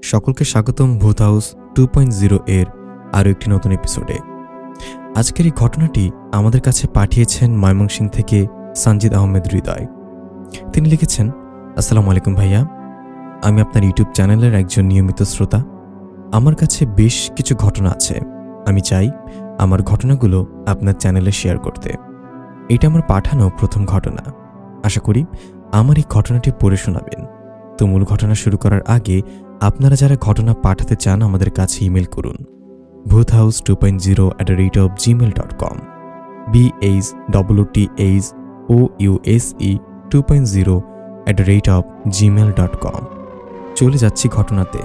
সকলকে স্বাগতম ভূত হাউস 2.0 এর আরও একটি নতুন এপিসোডে। আজকের এই ঘটনাটি আমাদের কাছে পাঠিয়েছেন ময়মনসিংহ থেকে সঞ্জিদ আহমেদ হৃদয়। তিনি লিখেছেন, আসসালামু আলাইকুম ভাইয়া, আমি আপনার ইউটিউব চ্যানেলের একজন নিয়মিত শ্রোতা। আমার কাছে বেশ কিছু ঘটনা আছে, আমি চাই আমার ঘটনাগুলো আপনার চ্যানেলে শেয়ার করতে। এটা আমার পাঠানো প্রথম ঘটনা। আশা করি আমার এই ঘটনাটি পড়ে শোনাবেন। তো মূল ঘটনা শুরু করার আগে আপনারা যারা ঘটনা পাঠাতে চান আমাদের কাছে ইমেল করুন boothhouse2.0@gmail.com BHOUSE2.0@gmail.com। চলে যাচ্ছি ঘটনাতে।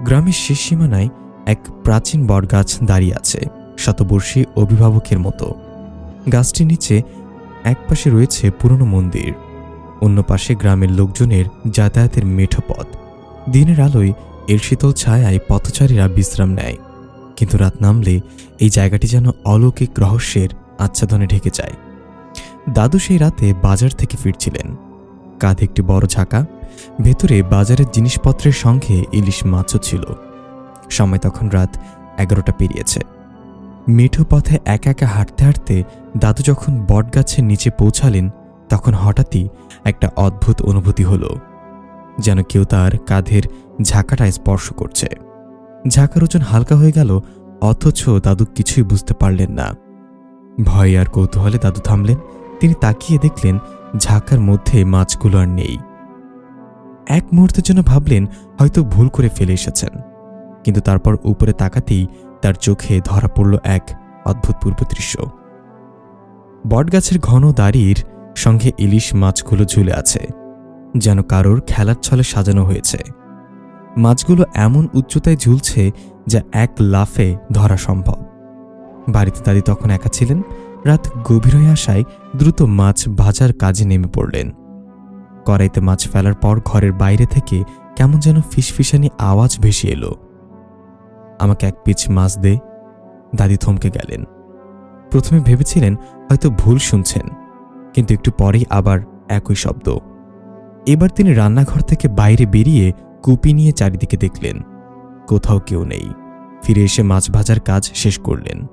গ্রামের শেষ সীমানায় এক প্রাচীন বটগাছ দাঁড়িয়ে আছে, শতবর্ষী অভিভাবকের মতো। গাছটির নিচে এক পাশে রয়েছে পুরনো মন্দির, অন্য পাশে গ্রামের লোকজনের যাতায়াতের মেঠো পথ। দিনের আলোয় এর শীতল ছায়ায় পথচারীরা বিশ্রাম নেয়, কিন্তু রাত নামলে এই জায়গাটি যেন অলৌকিক রহস্যের আচ্ছাদনে ঢেকে যায়। দাদু সেই রাতে বাজার থেকে ফিরছিলেন, কাঁধে একটি বড় ঝাঁকা, ভেতরে বাজারের জিনিসপত্রের সঙ্গে ইলিশ মাছও ছিল। সময় তখন রাত 11টা পেরিয়েছে। মেঠো পথে একা একা হাঁটতে হাঁটতে দাদু যখন বটগাছের নিচে পৌঁছালেন, তখন হঠাৎই একটা অদ্ভুত অনুভূতি হলো, যেন কেউ তার কাঁধের ঝাঁকাটা স্পর্শ করছে। ঝাঁকার ওজন হালকা হয়ে গেল, অথচ দাদু কিছুই বুঝতে পারলেন না। ভয় আর কৌতূহলে দাদু থামলেন। তিনি তাকিয়ে দেখলেন ঝাঁকার মধ্যে মাছগুলো আর নেই। এক মুহূর্তের জন্য ভাবলেন হয়তো ভুল করে ফেলে এসেছেন, কিন্তু তারপর উপরে তাকাতেই তার চোখে ধরা পড়ল এক অদ্ভুতপূর্ব দৃশ্য। বটগাছের ঘন দাড়ির সঙ্গে ইলিশ মাছগুলো ঝুলে আছে, যেন কারোর খেলার ছলে সাজানো হয়েছে। মাছগুলো এমন উচ্চতায় ঝুলছে যা এক লাফে ধরা সম্ভব। বাড়িতে দাদি তখন একা ছিলেন। রাত গভীর হয়ে আসায় দ্রুত মাছ ভাজার কাজে নেমে পড়লেন। কড়াইতে মাছ ফেলার পর ঘরের বাইরে থেকে কেমন যেন ফিসফিসানি আওয়াজ ভেসে এলো। আমাকে এক পিচ মাছ দে। দাদি থমকে গেলেন। প্রথমে ভেবেছিলেন হয়তো ভুল শুনছেন, কিন্তু একটু পরেই আবার একই শব্দ। এবার তিনি রান্নাঘর থেকে বাইরে বেরিয়ে কুপি নিয়ে চারিদিকে দেখলেন, কোথাও কেউ নেই। ফিরে এসে মাছ ভাজার কাজ শেষ করলেন।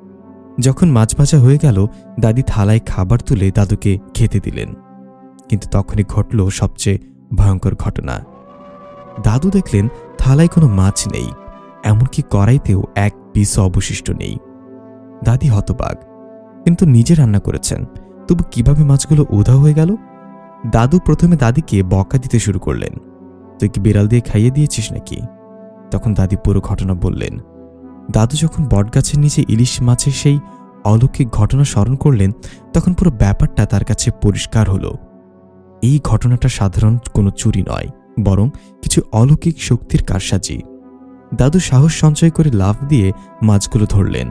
যখন মাছ ভাজা হয়ে গেল, দাদি থালায় খাবার তুলে দাদুকে খেতে দিলেন। কিন্তু তখনই ঘটল সবচেয়ে ভয়ঙ্কর ঘটনা। দাদু দেখলেন থালায় কোনো মাছ নেই, এমনকি কড়াইতেও এক পিসও অবশিষ্ট নেই। দাদি হতবাক, কিন্তু নিজে রান্না করেছেন, তবু কিভাবে মাছগুলো উধাও হয়ে গেল? দাদু প্রথমে দাদিকে বকা দিতে শুরু করলেন, তুই কি বিড়াল দিয়ে খাইয়ে দিয়েছিস নাকি? তখন দাদি পুরো ঘটনা বললেন। দাদু যখন বটগাছের নিচে ইলিশ মাছের সেই অলৌকিক ঘটনা স্মরণ করলেন, তখন পুরো ব্যাপারটা তার কাছে পরিষ্কার হলো। এই ঘটনাটা সাধারণ কোনো চুরি নয়, বরং কিছু অলৌকিক শক্তির কারসাজি। দাদু সাহস সঞ্চয় করে লাফ দিয়ে মাছগুলো ধরলেন।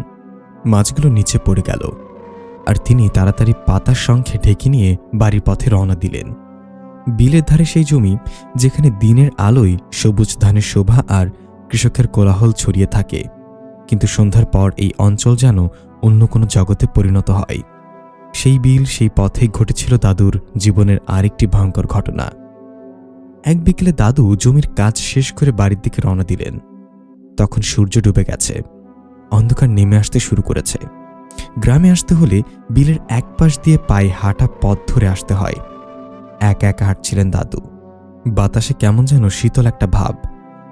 মাছগুলো নিচে পড়ে গেল, আর তিনি তাড়াতাড়ি পাতার সঙ্গে ঢেকে নিয়ে বাড়ির পথে রওনা দিলেন। বিলের ধারে সেই জমি, যেখানে দিনের আলোয় সবুজ ধানের শোভা আর কৃষকের কোলাহল ছড়িয়ে থাকে, কিন্তু সন্ধ্যার পর এই অঞ্চল যেন অন্য কোনো জগতে পরিণত হয়। সেই বিল, সেই পথেই ঘটেছিল দাদুর জীবনের আরেকটি ভয়ঙ্কর ঘটনা। এক বিকেলে দাদু জমির কাজ শেষ করে বাড়ির দিকে রওনা দিলেন। তখন সূর্য ডুবে গেছে, অন্ধকার নেমে আসতে শুরু করেছে। গ্রামে আসতে হলে বিলের এক পাশ দিয়ে পায়ে হাঁটা পথ ধরে আসতে হয়। একা একা হাঁটছিলেন দাদু। বাতাসে কেমন যেন শীতল একটা ভাব,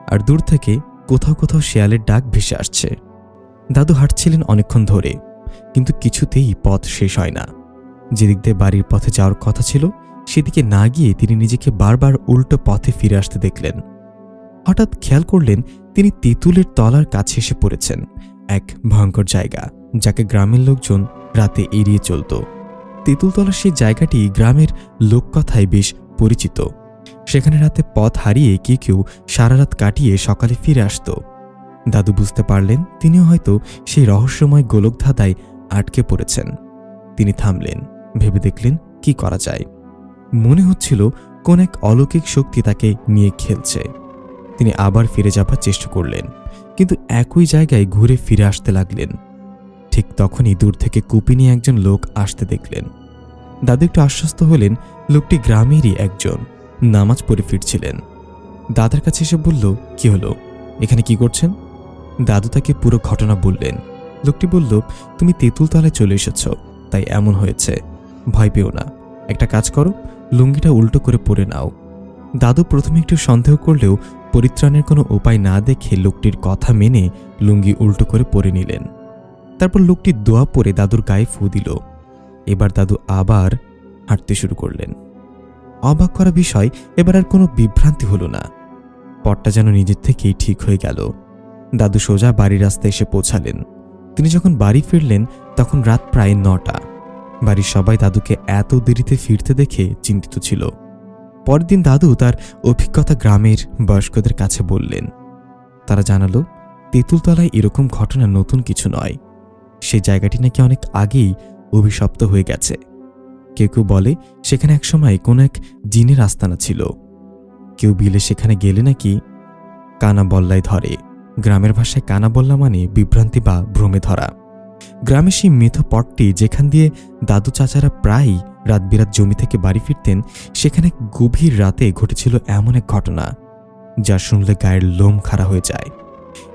আর দূর থেকে কোথাও কোথাও শেয়ালের ডাক ভেসে আসছে। দাদু হাঁটছিলেন অনেকক্ষণ ধরে, কিন্তু কিছুতেই পথ শেষ হয় না। যেদিক দিয়ে বাড়ির পথে যাওয়ার কথা ছিল, সেদিকে না গিয়ে তিনি নিজেকে বারবার উল্টো পথে ফিরে আসতে দেখলেন। হঠাৎ খেয়াল করলেন তিনি তেঁতুলের তলার কাছে এসে পড়েছেন, এক ভয়ঙ্কর জায়গা যাকে গ্রামের লোকজন রাতে এড়িয়ে চলত। তেঁতুলতলার সেই জায়গাটি গ্রামের লোককথায় বেশ পরিচিত। সেখানে রাতে পথ হারিয়ে কেউ সারা রাত কাটিয়ে সকালে ফিরে আসত। দাদু বুঝতে পারলেন তিনিও হয়তো সেই রহস্যময় গোলকধাঁধায় আটকে পড়েছেন। তিনি থামলেন, ভেবে দেখলেন কি করা যায়। মনে হচ্ছিল কোন এক অলৌকিক শক্তি তাকে নিয়ে খেলছে। তিনি আবার ফিরে যাবার চেষ্টা করলেন, কিন্তু একই জায়গায় ঘুরে ফিরে আসতে লাগলেন। ঠিক তখনই দূর থেকে কুপি নিয়ে একজন লোক আসতে দেখলেন। দাদু একটু আশ্বস্ত হলেন, লোকটি গ্রামেরই একজন, নামাজ পড়ে ফিরছিলেন। দাদার কাছে এসে বলল, কি হলো, এখানে কি করছেন? দাদু তাকে পুরো ঘটনা বললেন। লোকটি বলল, তুমি তেঁতুলতলায় চলে এসেছ, তাই এমন হয়েছে। ভয় পেও না, একটা কাজ করো, লুঙ্গিটা উল্টো করে পরে নাও। দাদু প্রথমে একটু সন্দেহ করলেও পরিত্রাণের কোনো উপায় না দেখে লোকটির কথা মেনে লুঙ্গি উল্টো করে পরে নিলেন। তারপর লোকটি দোয়া পরে দাদুর গায়ে ফু দিল। এবার দাদু আবার হাঁটতে শুরু করলেন। অবাক করা বিষয়, এবার আর কোনো বিভ্রান্তি হলো না। পথটা যেন নিজের থেকেই ঠিক হয়ে গেল। দাদু সোজা বাড়ির রাস্তায় এসে পৌঁছালেন। তিনি যখন বাড়ি ফিরলেন তখন রাত প্রায় 9টা। বাড়ির সবাই দাদুকে এত দেরিতে ফিরতে দেখে চিন্তিত ছিল। পরের দিন দাদু তার অভিজ্ঞতা গ্রামের বয়স্কদের কাছে বললেন। তারা জানালো, তেঁতুলতলায় এরকম ঘটনা নতুন কিছু নয়। সেই জায়গাটি নাকি অনেক আগেই অভিশপ্ত হয়ে গেছে। কেউ কেউ বলে সেখানে একসময় কোনো এক জিনের আস্তানা ছিল। কেউ বিলে সেখানে গেলে নাকি কানা বল্লায় ধরে। গ্রামের ভাষায় কানা বল্লা মানে বিভ্রান্তি বা ভ্রমে ধরা। গ্রামের সেই মেথো পটটি যেখান দিয়ে দাদু চাচারা প্রায়ই রাত বিরাত জমি থেকে বাড়ি ফিরতেন, সেখানে গভীর রাতে ঘটেছিল এমন এক ঘটনা যা শুনলে গায়ের লোম খাড়া হয়ে যায়।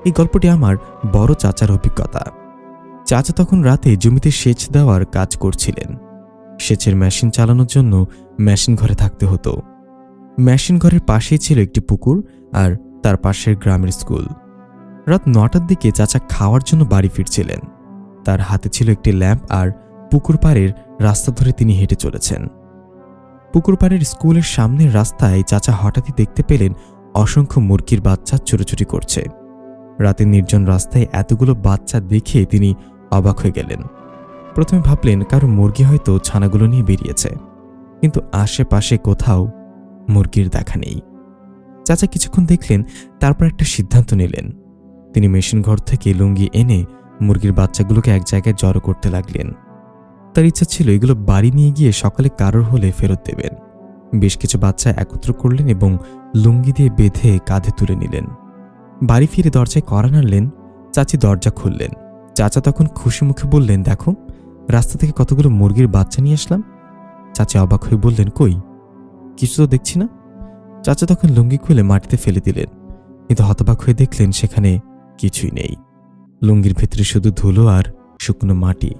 এই গল্পটি আমার বড় চাচার অভিজ্ঞতা। চাচা তখন রাতে জমিতে সেচ দেওয়ার কাজ করছিলেন। সেচের মেশিন চালানোর জন্য মেশিন ঘরে থাকতে হতো। মেশিন ঘরের পাশেই ছিল একটি পুকুর আর তার পাশের গ্রামের স্কুল। রাত 9টার দিকে চাচা খাওয়ার জন্য বাড়ি ফিরছিলেন। তার হাতে ছিল একটি ল্যাম্প আর পুকুর পাড়ের রাস্তা ধরে তিনি হেঁটে চলেছেন। পুকুর পাড়ের স্কুলের সামনের রাস্তায় চাচা হঠাৎই দেখতে পেলেন অসংখ্য মুরগির বাচ্চা ছোটাছুটি করছে। রাতের নির্জন রাস্তায় এতগুলো বাচ্চা দেখে তিনি অবাক হয়ে গেলেন। প্রথমে ভাবলেন কারো মুরগি হয়তো ছানাগুলো নিয়ে বেরিয়েছে, কিন্তু আশেপাশে কোথাও মুরগির দেখা নেই। চাচা কিছুক্ষণ দেখলেন, তারপর একটা সিদ্ধান্ত নিলেন। তিনি মেশিন ঘর থেকে লুঙ্গি এনে মুরগির বাচ্চাগুলোকে এক জায়গায় জড়ো করতে লাগলেন। তার ইচ্ছা ছিল এগুলো বাড়ি নিয়ে গিয়ে সকালে কারোর হলে ফেরত দেবেন। বেশ কিছু বাচ্চা একত্র করলেন এবং লুঙ্গি দিয়ে বেঁধে কাঁধে তুলে নিলেন। বাড়ি ফিরে দরজায় কড়া নাড়লেন। চাচি দরজা খুললেন। চাচা তখন খুশি মুখে বললেন, দেখো, রাস্তা থেকে কতগুলো মুরগির বাচ্চা নিয়ে আসলাম। চাচি অবাক হয়ে বললেন, কই, কিছু তো দেখছি না। চাচা তখন লুঙ্গি খুলে মাটিতে ফেলে দিলেন, কিন্তু হতবাক হয়ে দেখলেন সেখানে কিছুই নেই। লুঙ্গির ভেতরে শুধু ধুলো আর শুকনো মাটি।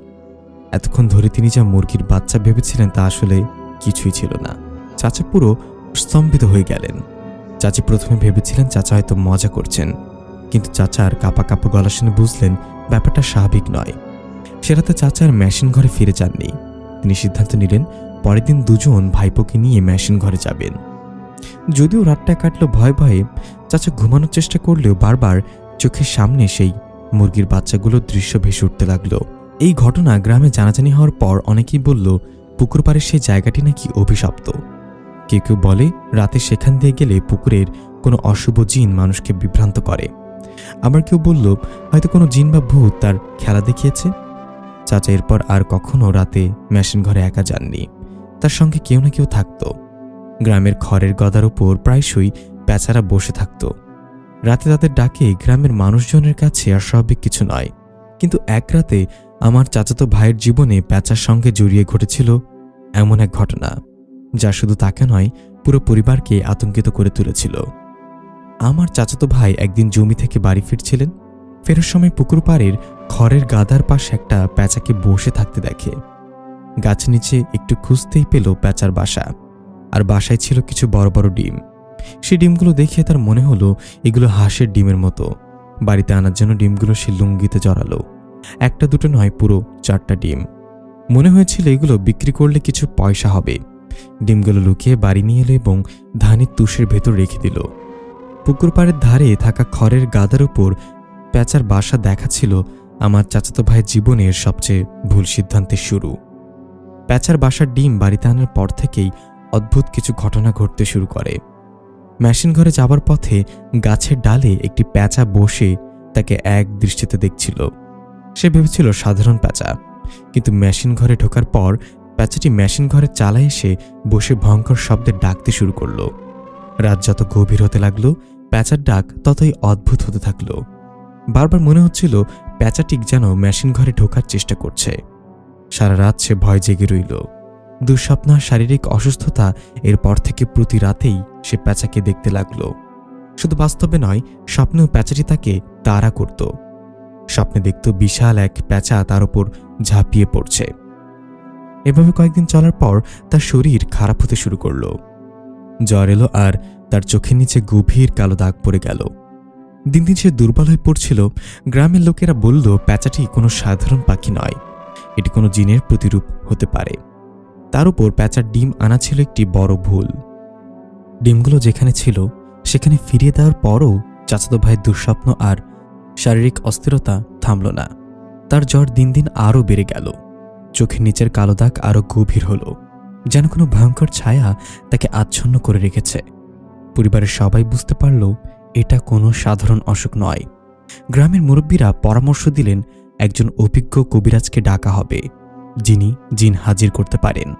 এতক্ষণ ধরে তিনি যা মুরগির বাচ্চা ভেবেছিলেন তা আসলে কিছুই ছিল না। চাচা পুরো স্তম্ভিত হয়ে গেলেন। চাচি প্রথমে ভেবেছিলেন চাচা হয়তো মজা করছেন, কিন্তু চাচার কাঁপা কাঁপা গলা শুনে বুঝলেন ব্যাপারটা স্বাভাবিক নয়। সে রাতে চাচার মেশিন ঘরে ফিরে যাননি। তিনি সিদ্ধান্ত নিলেন পরের দিন দুজন ভাইপোকে নিয়ে মেশিন ঘরে যাবেন। যদিও রাতটা কাটল ভয়ে ভয়ে, চাচা ঘুমানোর চেষ্টা করলেও বারবার চোখের সামনে সেই মুরগির বাচ্চাগুলোর দৃশ্য ভেসে উঠতে লাগলো। এই ঘটনা গ্রামে জানাজানি হওয়ার পর অনেকেই বলল পুকুর পাড়ের সেই জায়গাটি নাকি অভিশপ্ত। কেউ কেউ বলে রাতে সেখান দিয়ে গেলে পুকুরের কোনো অশুভ জিন মানুষকে বিভ্রান্ত করে। আবার কেউ বলল হয়তো কোনো জিন বা ভূত তার খেলা দেখিয়েছে। চাচা এরপর আর কখনো রাতে মেশিন ঘরে একা যাননি। তার সঙ্গে কেউ না কেউ থাকত। গ্রামের খড়ের গদার উপর প্রায়শই পেঁচারা বসে থাকত। রাতে তাদের ডাকে গ্রামের মানুষজনের কাছে অস্বাভাবিক কিছু নয়। কিন্তু এক রাতে আমার চাচাতো ভাইয়ের জীবনে পেঁচার সঙ্গে জড়িয়ে ঘটেছিল এমন এক ঘটনা যা শুধু তাকে নয়, পুরো পরিবারকে আতঙ্কিত করে তুলেছিল। আমার চাচাতো ভাই একদিন জমি থেকে বাড়ি ফিরছিলেন। ফেরার সময় পুকুর পাড়ের খড়ের গাদার পাশে একটা পেঁচাকে বসে থাকতে দেখে। গাছ নিচে একটু খুঁজতেই পেল পেঁচার বাসা, আর বাসায় ছিল কিছু বড় বড় ডিম। সেই ডিমগুলো দেখে তার মনে হলো এগুলো হাঁসের ডিমের মতো। বাড়িতে আনার জন্য ডিমগুলো সে লুঙ্গিতে জড়ালো। একটা দুটো নয়, পুরো 4টা ডিম। মনে হয়েছিল এগুলো বিক্রি করলে কিছু পয়সা হবে। ডিমগুলো লুকিয়ে বাড়ি নিয়ে এলো এবং ধানের তুষের ভেতর রেখে দিল। পুকুর পাড়ের ধারে থাকা খড়ের গাদার উপর পেঁচার বাসা দেখা ছিল আমার চাচাতো ভাইয়ের জীবনের সবচেয়ে ভুল সিদ্ধান্তের শুরু। পেঁচার বাসার ডিম বাড়িতে আনার পর থেকেই অদ্ভুত কিছু ঘটনা ঘটতে শুরু করে। মেশিন ঘরে যাবার পথে গাছের ডালে একটি পেঁচা বসে তাকে এক দৃষ্টিতে দেখছিল। সে ভেবেছিল সাধারণ পেঁচা, কিন্তু মেশিন ঘরে ঢোকার পর পেঁচাটি মেশিন ঘরে চালায় এসে বসে ভয়ঙ্কর শব্দে ডাকতে শুরু করল। রাত যত গভীর হতে লাগলো, পেঁচার ডাক ততই অদ্ভুত হতে থাকলো। বারবার মনে হচ্ছিল পেঁচাটি যেন মেশিন ঘরে ঢোকার চেষ্টা করছে। সারা রাত সে ভয় জেগে রইল। দুঃস্বপ্ন আর শারীরিক অসুস্থতা এরপর থেকে প্রতি রাতেই সে পেঁচাকে দেখতে লাগলো। শুধু বাস্তবে নয়, স্বপ্নেও প্যাঁচাটি তাকে তাড়া করত। স্বপ্নে দেখত বিশাল এক প্যাঁচা তার উপর ঝাঁপিয়ে পড়ছে। এভাবে কয়েকদিন চলার পর তার শরীর খারাপ হতে শুরু করল। জ্বর এলো আর তার চোখের নিচে গভীর কালো দাগ পড়ে গেল। দিন দিন সে দুর্বল হয়ে পড়ছিল। গ্রামের লোকেরা বলল প্যাঁচাটি কোনো সাধারণ পাখি নয়, এটি কোনো জিনের প্রতিরূপ হতে পারে। তার উপর প্যাঁচার ডিম আনা ছিল একটি বড় ভুল। ডিমগুলো যেখানে ছিল সেখানে ফিরিয়ে দেওয়ার পরও চাচাতো ভাইয়ের দুঃস্বপ্ন আর শারীরিক অস্থিরতা থামল না। তার জ্বর দিন দিন আরও বেড়ে গেল। চোখের নিচের কালো দাগ আরও গভীর হল, যেন কোনো ভয়ঙ্কর ছায়া তাকে আচ্ছন্ন করে রেখেছে। পরিবারের সবাই বুঝতে পারল এটা কোনো সাধারণ অসুখ নয়। গ্রামের মুরব্বীরা পরামর্শ দিলেন একজন অভিজ্ঞ কবিরাজকে ডাকা হবে, যিনি জিন হাজির করতে পারেন।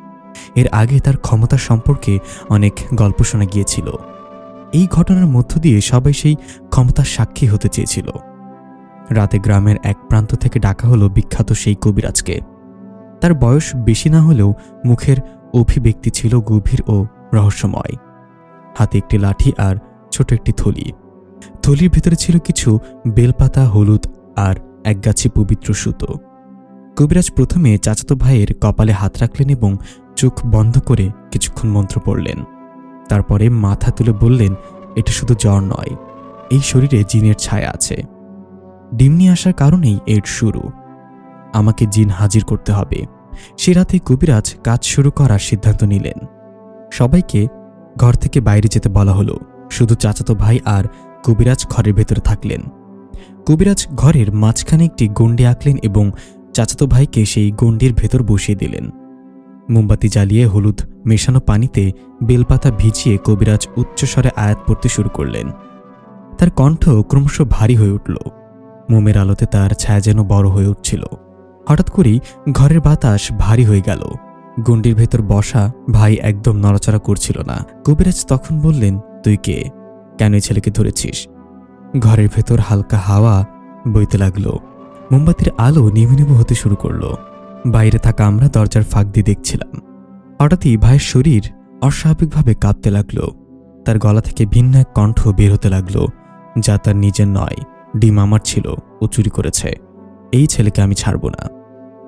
এর আগে তার ক্ষমতা সম্পর্কে অনেক গল্প শোনা গিয়েছিল। এই ঘটনার মধ্য দিয়ে সবাই সেই ক্ষমতার সাক্ষী হতে চেয়েছিল। রাতে গ্রামের এক প্রান্ত থেকে ডাকা হলো বিখ্যাত সেই কবিরাজকে। তার বয়স বেশি না হলেও মুখের অভিব্যক্তি ছিল গভীর ও রহস্যময়। হাতে একটি লাঠি আর ছোট একটি থলি। থলির ভেতরে ছিল কিছু বেলপাতা, হলুদ আর একগাছি পবিত্র সুতো। কবিরাজ প্রথমে চাচাতো ভাইয়ের কপালে হাত রাখলেন এবং চোখ বন্ধ করে কিছুক্ষণ মন্ত্র পড়লেন। তারপরে মাথা তুলে বললেন, এটা শুধু জ্বর নয়, এই শরীরে জিনের ছায়া আছে। ডিম নিয়ে আসার কারণেই এর শুরু। আমাকে জিন হাজির করতে হবে। সে রাতে কবিরাজ কাজ শুরু করার সিদ্ধান্ত নিলেন। সবাইকে ঘর থেকে বাইরে যেতে বলা হলো। শুধু চাচাতো ভাই আর কবিরাজ ঘরের ভেতরে থাকলেন। কবিরাজ ঘরের মাঝখানে একটি গণ্ডি আঁকলেন এবং চাচাতো ভাইকে সেই গণ্ডির ভেতর বসিয়ে দিলেন। মোমবাতি জ্বালিয়ে হলুদ মেশানো পানিতে বেলপাতা ভিজিয়ে কবিরাজ উচ্চস্বরে আয়াত পড়তে শুরু করলেন। তার কণ্ঠ ক্রমশ ভারী হয়ে উঠল। মোমের আলোতে তার ছায়া যেন বড় হয়ে উঠছিল। হঠাৎ করেই ঘরের বাতাস ভারী হয়ে গেল। গণ্ডির ভেতর বসা ভাই একদম নড়াচড়া করছিল না। কবিরাজ তখন বললেন, তুই কে? কেন এই ছেলেকে ধরেছিস? ঘরের ভেতর হালকা হাওয়া বইতে লাগলো। মোমবাতির আলো নিভু নিভু হতে শুরু করলো। বাইরে থাকা আমরা দরজার ফাঁক দিয়ে দেখছিলাম। হঠাৎই ভাইয়ের শরীর অস্বাভাবিকভাবে কাঁপতে লাগলো। তার গলা থেকে ভিন্ন এক কণ্ঠ বের হতে লাগলো, যা তার নিজের নয়। ডিম আমার ছিল, ও চুরি করেছে। এই ছেলেকে আমি ছাড়ব না।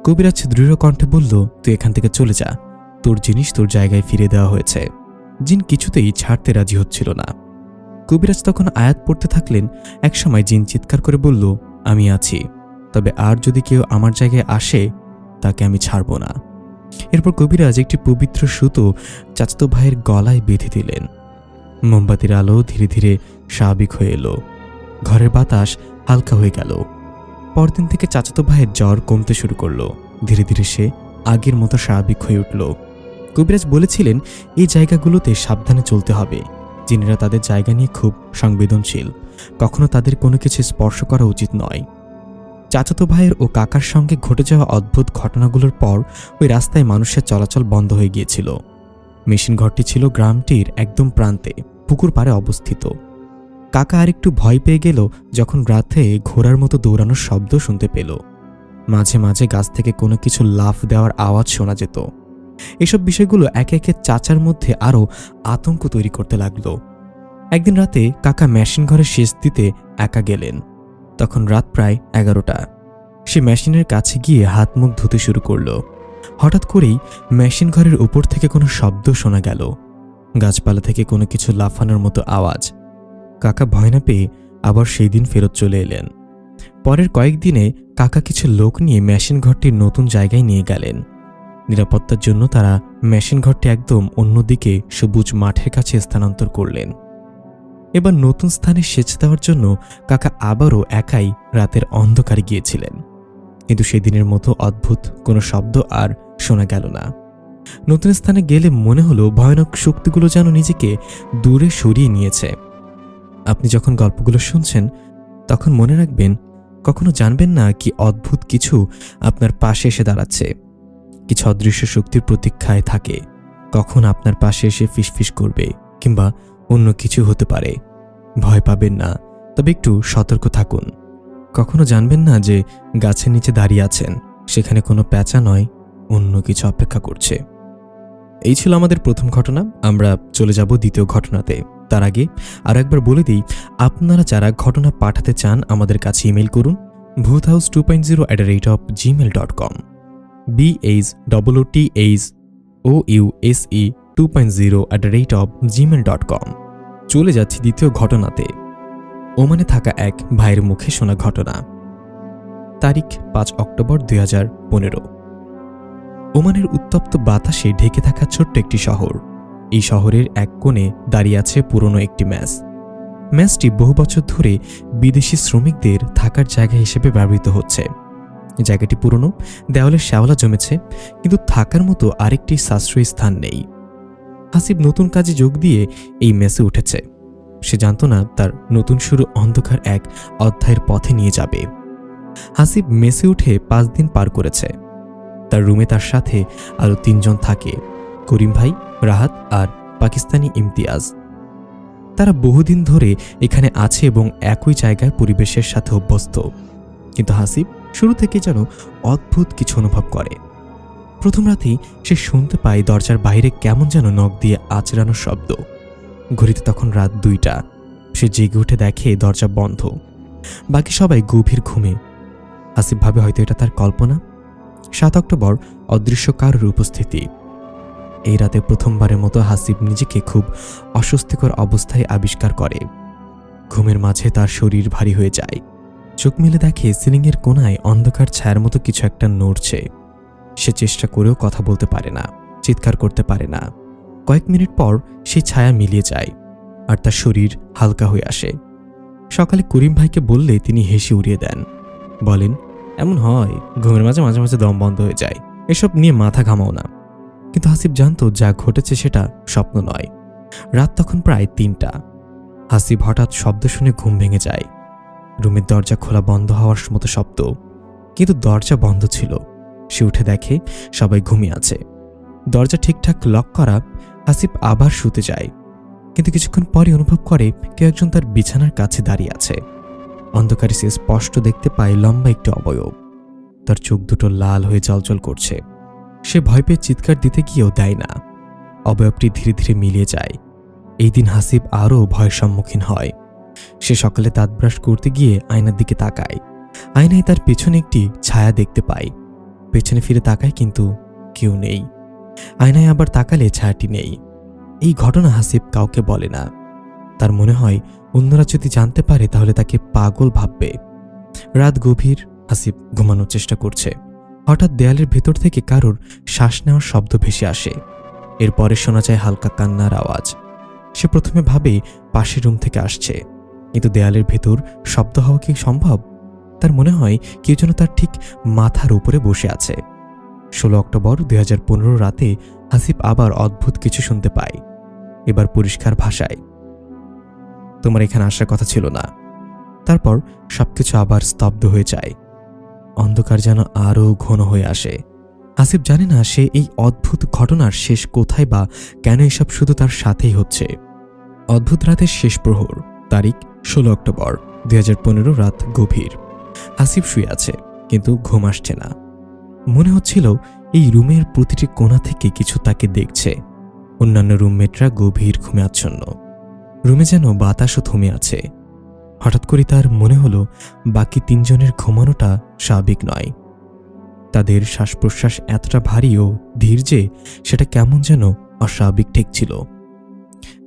কবিরাজ দৃঢ় কণ্ঠে বলল, তুই এখান থেকে চলে যা। তোর জিনিস তোর জায়গায় ফিরে দেওয়া হয়েছে। জিন কিছুতেই ছাড়তে রাজি হচ্ছিল না। কবিরাজ তখন আয়াত পড়তে থাকলেন। একসময় জিন চিৎকার করে বলল, আমি আছি, তবে আর যদি কেউ আমার জায়গায় আসে তাকে আমি ছাড়ব না। এরপর কবিরাজ একটি পবিত্র সুতো চাচাতো ভাইয়ের গলায় বেঁধে দিলেন। মোমবাতির আলো ধীরে ধীরে স্বাভাবিক হয়ে এলো। ঘরের বাতাস হালকা হয়ে গেল। পরদিন থেকে চাচাতো ভাইয়ের জ্বর কমতে শুরু করলো। ধীরে ধীরে সে আগের মতো স্বাভাবিক হয়ে উঠল। কবিরাজ বলেছিলেন, এই জায়গাগুলোতে সাবধানে চলতে হবে। জিনেরা তাদের জায়গা নিয়ে খুব সংবেদনশীল। কখনো তাদের কোনো কিছু স্পর্শ করা উচিত নয়। চাচাতো ভাইয়ের ও কাকার সঙ্গে ঘটে যাওয়া অদ্ভুত ঘটনাগুলোর পর ওই রাস্তায় মানুষের চলাচল বন্ধ হয়ে গিয়েছিল। মেশিন ঘরটি ছিল গ্রামটির একদম প্রান্তে, পুকুর পাড়ে অবস্থিত। কাকা আরেকটু ভয় পেয়ে গেল যখন রাতে ঘোড়ার মতো দৌড়ানোর শব্দ শুনতে পেল। মাঝে মাঝে গাছ থেকে কোনো কিছু লাফ দেওয়ার আওয়াজ শোনা যেত। এসব বিষয়গুলো একে একে চাচার মধ্যে আরও আতঙ্ক তৈরি করতে লাগলো। একদিন রাতে কাকা মেশিন ঘরের শেষ দিতে একা গেলেন। তখন রাত প্রায় 11টা। সে মেশিনের কাছে গিয়ে হাত মুখ ধুতে শুরু করল। হঠাৎ করেই মেশিন ঘরের উপর থেকে কোনো শব্দ শোনা গেল। গাছপালা থেকে কোনো কিছু লাফানোর মতো আওয়াজ। কাকা ভয় না পেয়ে আবার সেই দিন ফেরত চলে এলেন। পরের কয়েকদিনে কাকা কিছু লোক নিয়ে মেশিন ঘরটির নতুন জায়গায় নিয়ে গেলেন। নিরাপত্তার জন্য তারা মেশিন ঘরটি একদম অন্যদিকে সবুজ মাঠের কাছে স্থানান্তর করলেন। এবার নতুন স্থানে সেচ দেওয়ার জন্য কাকা আবারও একাই রাতের অন্ধকারে গিয়েছিলেন। কিন্তু সেদিনের মতো অদ্ভুত কোনো শব্দ আর শোনা গেল না। নতুন স্থানে গেলে মনে হলো ভয়ানক শক্তিগুলো যেন নিজেকে দূরে সরিয়ে নিয়েছে। আপনি যখন গল্পগুলো শুনছেন তখন মনে রাখবেন, কখনো জানবেন না কি অদ্ভুত কিছু আপনার পাশে এসে দাঁড়াচ্ছে। কিছু অদৃশ্য শক্তির প্রতীক্ষায় থাকে, কখন আপনার পাশে এসে ফিসফিস করবে কিংবা অন্য কিছু হতে পারে। ভয় পাবেন না, তবে একটু সতর্ক থাকুন। কখনো জানবেন না যে গাছের নিচে দাঁড়িয়ে আছেন, সেখানে কোনো প্যাঁচা নয়, অন্য কিছু অপেক্ষা করছে। এই ছিল আমাদের প্রথম ঘটনা। আমরা চলে যাব দ্বিতীয় ঘটনাতে। তার আগে আরও একবার বলে দিই, আপনারা যারা ঘটনা পাঠাতে চান আমাদের কাছে ইমেল করুন boothhouse2.0@gmail.com BHOOTHOUSE2.0@gmail.com। চলে যাচ্ছি দ্বিতীয় ঘটনাতে। ওমানে থাকা এক ভাইয়ের মুখে শোনা ঘটনা। তারিখ 5 অক্টোবর 2015। ওমানের উত্তপ্ত বাতাসে ঢেকে থাকা ছোট্ট একটি শহর। এই শহরের এক কোণে দাঁড়িয়ে আছে পুরনো একটি মেসটি বহু বছর ধরে বিদেশি শ্রমিকদের থাকার জায়গা হিসেবে ব্যবহৃত হচ্ছে। জায়গাটি পুরনো, দেওয়ালের শ্যাওলা জমেছে, কিন্তু থাকার মতো আরেকটি সাশ্রয়ী স্থান নেই। হাসিব নতুন কাজে যোগ দিয়ে এই মেসে উঠেছে। সে জানত না তার নতুন শুরু অন্ধকার এক অধ্যায়ের পথে নিয়ে যাবে। হাসিব মেসে উঠে 5 দিন পার করেছে। তার রুমে তার সাথে আরও 3 জন থাকে, করিম ভাই, রাহাত আর পাকিস্তানি ইমতিয়াজ। তারা বহুদিন ধরে এখানে আছে এবং একই জায়গায় পরিবেশের সাথে অভ্যস্ত। কিন্তু হাসিব শুরু থেকে যেন অদ্ভুত কিছু অনুভব করে। প্রথম রাতেই সে শুনতে পায় দরজার বাইরে কেমন যেন নখ দিয়ে আঁচড়ানোর শব্দ। ঘড়িতে তখন রাত 2টা। সে জেগে উঠে দেখে দরজা বন্ধ, বাকি সবাই গভীর ঘুমে। হাসিব ভাবে হয়তো এটা তার কল্পনা। 7 অক্টোবর অদৃশ্য কারোর উপস্থিতি। এই রাতে প্রথমবারের মতো হাসিব নিজেকে খুব অস্বস্তিকর অবস্থায় আবিষ্কার করে। ঘুমের মাঝে তার শরীর ভারী হয়ে যায়। চোখ মেলে দেখে সিলিংয়ের কোণায় অন্ধকার ছায়ার মতো কিছু একটা নড়ছে। সে চেষ্টা করেও কথা বলতে পারে না, চিৎকার করতে পারে না। কয়েক মিনিট পর সেই ছায়া মিলিয়ে যায় আর তার শরীর হালকা হয়ে আসে। সকালে করিম ভাইকে বললে তিনি হেসে উড়িয়ে দেন, বলেন, এমন হয়, ঘুমের মাঝে মাঝে মাঝে দম বন্ধ হয়ে যায়, এসব নিয়ে মাথা ঘামাও না। কিন্তু হাসিব জানত যা ঘটেছে সেটা স্বপ্ন নয়। রাত তখন প্রায় 3টা। হাসিব হঠাৎ শব্দ শুনে ঘুম ভেঙে যায়। রুমের দরজা খোলা বন্ধ হওয়ার মতো শব্দ, কিন্তু দরজা বন্ধ ছিল। সে উঠে দেখে সবাই ঘুমিয়ে আছে। দরজা ঠিকঠাক লক করা। হাসিব আবার শুতে যায়, কিন্তু কিছুক্ষণ পরে অনুভব করে কেউ একজন তার বিছানার কাছে দাঁড়িয়ে আছে। অন্ধকারে সে স্পষ্ট দেখতে পায় লম্বা একটি অবয়ব। তার চোখ দুটো লাল হয়ে জ্বলজ্বল করছে। সে ভয় পেয়ে চিৎকার দিতে গিয়েও দেয় না। অবয়বটি ধীরে ধীরে মিলিয়ে যায়। এই দিন হাসিব আরও ভয়ের সম্মুখীন হয়। সে সকালে দাঁত ব্রাশ করতে গিয়ে আয়নার দিকে তাকায়। আয়নায় তার পেছনে একটি ছায়া দেখতে পায়। পেছনে ফিরে তাকায়, কিন্তু কেউ নেই। আয়নায় আবার তাকালে ছায়াটি নেই। এই ঘটনা হাসিব কাউকে বলে না। তার মনে হয় অন্যরা যদি জানতে পারে তাহলে তাকে পাগল ভাববে। রাত গভীর। হাসিব ঘুমানোর চেষ্টা করছে। হঠাৎ দেয়ালের ভেতর থেকে কারোর শ্বাস নেওয়ার শব্দ ভেসে আসে। এরপরে শোনা যায় হালকা কান্নার আওয়াজ। সে প্রথমে ভাবে পাশের রুম থেকে আসছে, কিন্তু দেয়ালের ভেতর শব্দ হওয়া কি সম্ভব? তার মনে হয় কেউ যেন তার ঠিক মাথার উপরে বসে আছে। 16 অক্টোবর 2015 রাতে হাসিব আবার অদ্ভুত কিছু শুনতে পায়। এবার পরিষ্কার ভাষায়, তোমার এখানে আসার কথা ছিল না। তারপর সবকিছু আবার স্তব্ধ হয়ে যায়। অন্ধকার যেন আরও ঘন হয়ে আসে। হাসিব জানে না সে এই অদ্ভুত ঘটনার শেষ কোথায় বা কেন এসব শুধু তার সাথেই হচ্ছে। অদ্ভুত রাতের শেষ প্রহর। তারিখ 16 অক্টোবর 2015 রাত গভীর। হাসিব শুয়ে আছে, কিন্তু ঘুম আসছে না। মনে হচ্ছিল এই রুমের প্রতিটি কোণা থেকে কিছু তাকে দেখছে। অন্যান্য রুমমেটরা গভীর ঘুমে আচ্ছন্ন। রুমে যেন বাতাসও থমে আছে। হঠাৎ করে তার মনে হলো বাকি 3 জনের ঘুমানোটা স্বাভাবিক নয়। তাদের শ্বাস প্রশ্বাস এতটা ভারী ও ধীর যে সেটা কেমন যেন অস্বাভাবিক ঠেকছিল।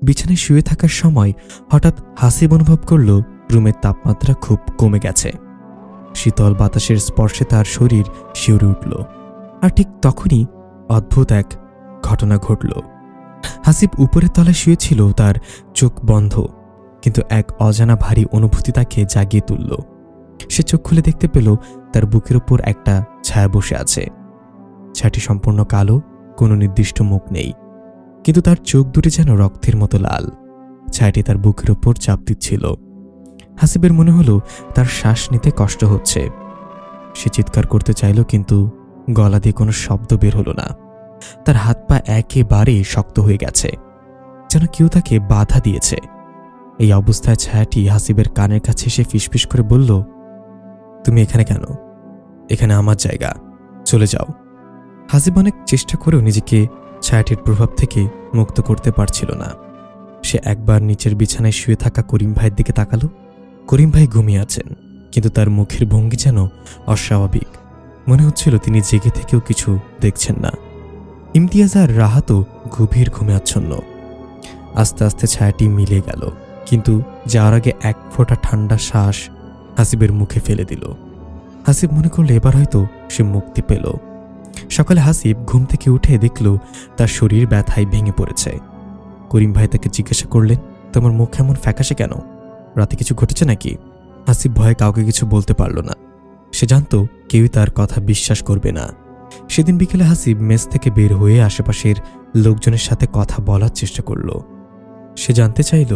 বিছানায় শুয়ে থাকার সময় হঠাৎ হাসিব অনুভব করল রুমের তাপমাত্রা খুব কমে গেছে। শীতল বাতাসের স্পর্শে তার শরীর শিউরে উঠল। আর ঠিক তখনই অদ্ভুত এক ঘটনা ঘটল। হাসিব উপরের তলায় শুয়েছিল, তার চোখ বন্ধ, কিন্তু এক অজানা ভারী অনুভূতি তাকে জাগিয়ে তুলল। সে চোখ খুলে দেখতে পেল তার বুকের উপর একটা ছায়া বসে আছে। ছায়াটি সম্পূর্ণ কালো, কোনো নির্দিষ্ট মুখ নেই, কিন্তু তার চোখ দুটি যেন রক্তের মতো লাল। ছায়াটি তার বুকের উপর চাপ দিচ্ছিল। হাসিবের মনে হলো তার শ্বাস নিতে কষ্ট হচ্ছে। সে চিৎকার করতে চাইল, কিন্তু গলা দিয়ে কোনো শব্দ বের হলো না। তার হাত পা একেবারে শক্ত হয়ে গেছে, যেন কেউ তাকে বাধা দিয়েছে। এই অবস্থায় ছায়াটি হাসিবের কানের কাছে এসে ফিসফিস করে বলল, তুমি এখানে কেন? এখানে আমার জায়গা, চলে যাও। হাসিব অনেক চেষ্টা করেও নিজেকে ছায়াটির প্রভাব থেকে মুক্ত করতে পারছিল না। সে একবার নিচের বিছানায় শুয়ে থাকা করিম ভাইয়ের দিকে তাকালো। করিম ভাই ঘুমিয়ে আছেন, কিন্তু তার মুখের ভঙ্গি যেন অস্বাভাবিক। মনে হচ্ছিল তিনি জেগে থেকেও কিছু দেখছেন না। ইমতিয়াজ আর রাহাতও গভীর ঘুমে আচ্ছন্ন। আস্তে আস্তে ছায়াটি মিলে গেল, কিন্তু যাওয়ার আগে এক ফোঁটা ঠান্ডা শ্বাস হাসিবের মুখে ফেলে দিল। হাসিব মনে করলে এবার হয়তো সে মুক্তি পেল। সকালে হাসিব ঘুম থেকে উঠে দেখল তার শরীর ব্যথায় ভেঙে পড়েছে। করিম ভাই তাকে জিজ্ঞাসা করলেন, তোমার মুখ এমন ফ্যাকাশে কেন? রাতে কিছু ঘটেছে নাকি? হাসিব ভয়ে কাউকে কিছু বলতে পারল না। সে জানত কেউই তার কথা বিশ্বাস করবে না। সেদিন বিকেলে হাসিব মেস থেকে বের হয়ে আশেপাশের লোকজনের সাথে কথা বলার চেষ্টা করল। সে জানতে চাইল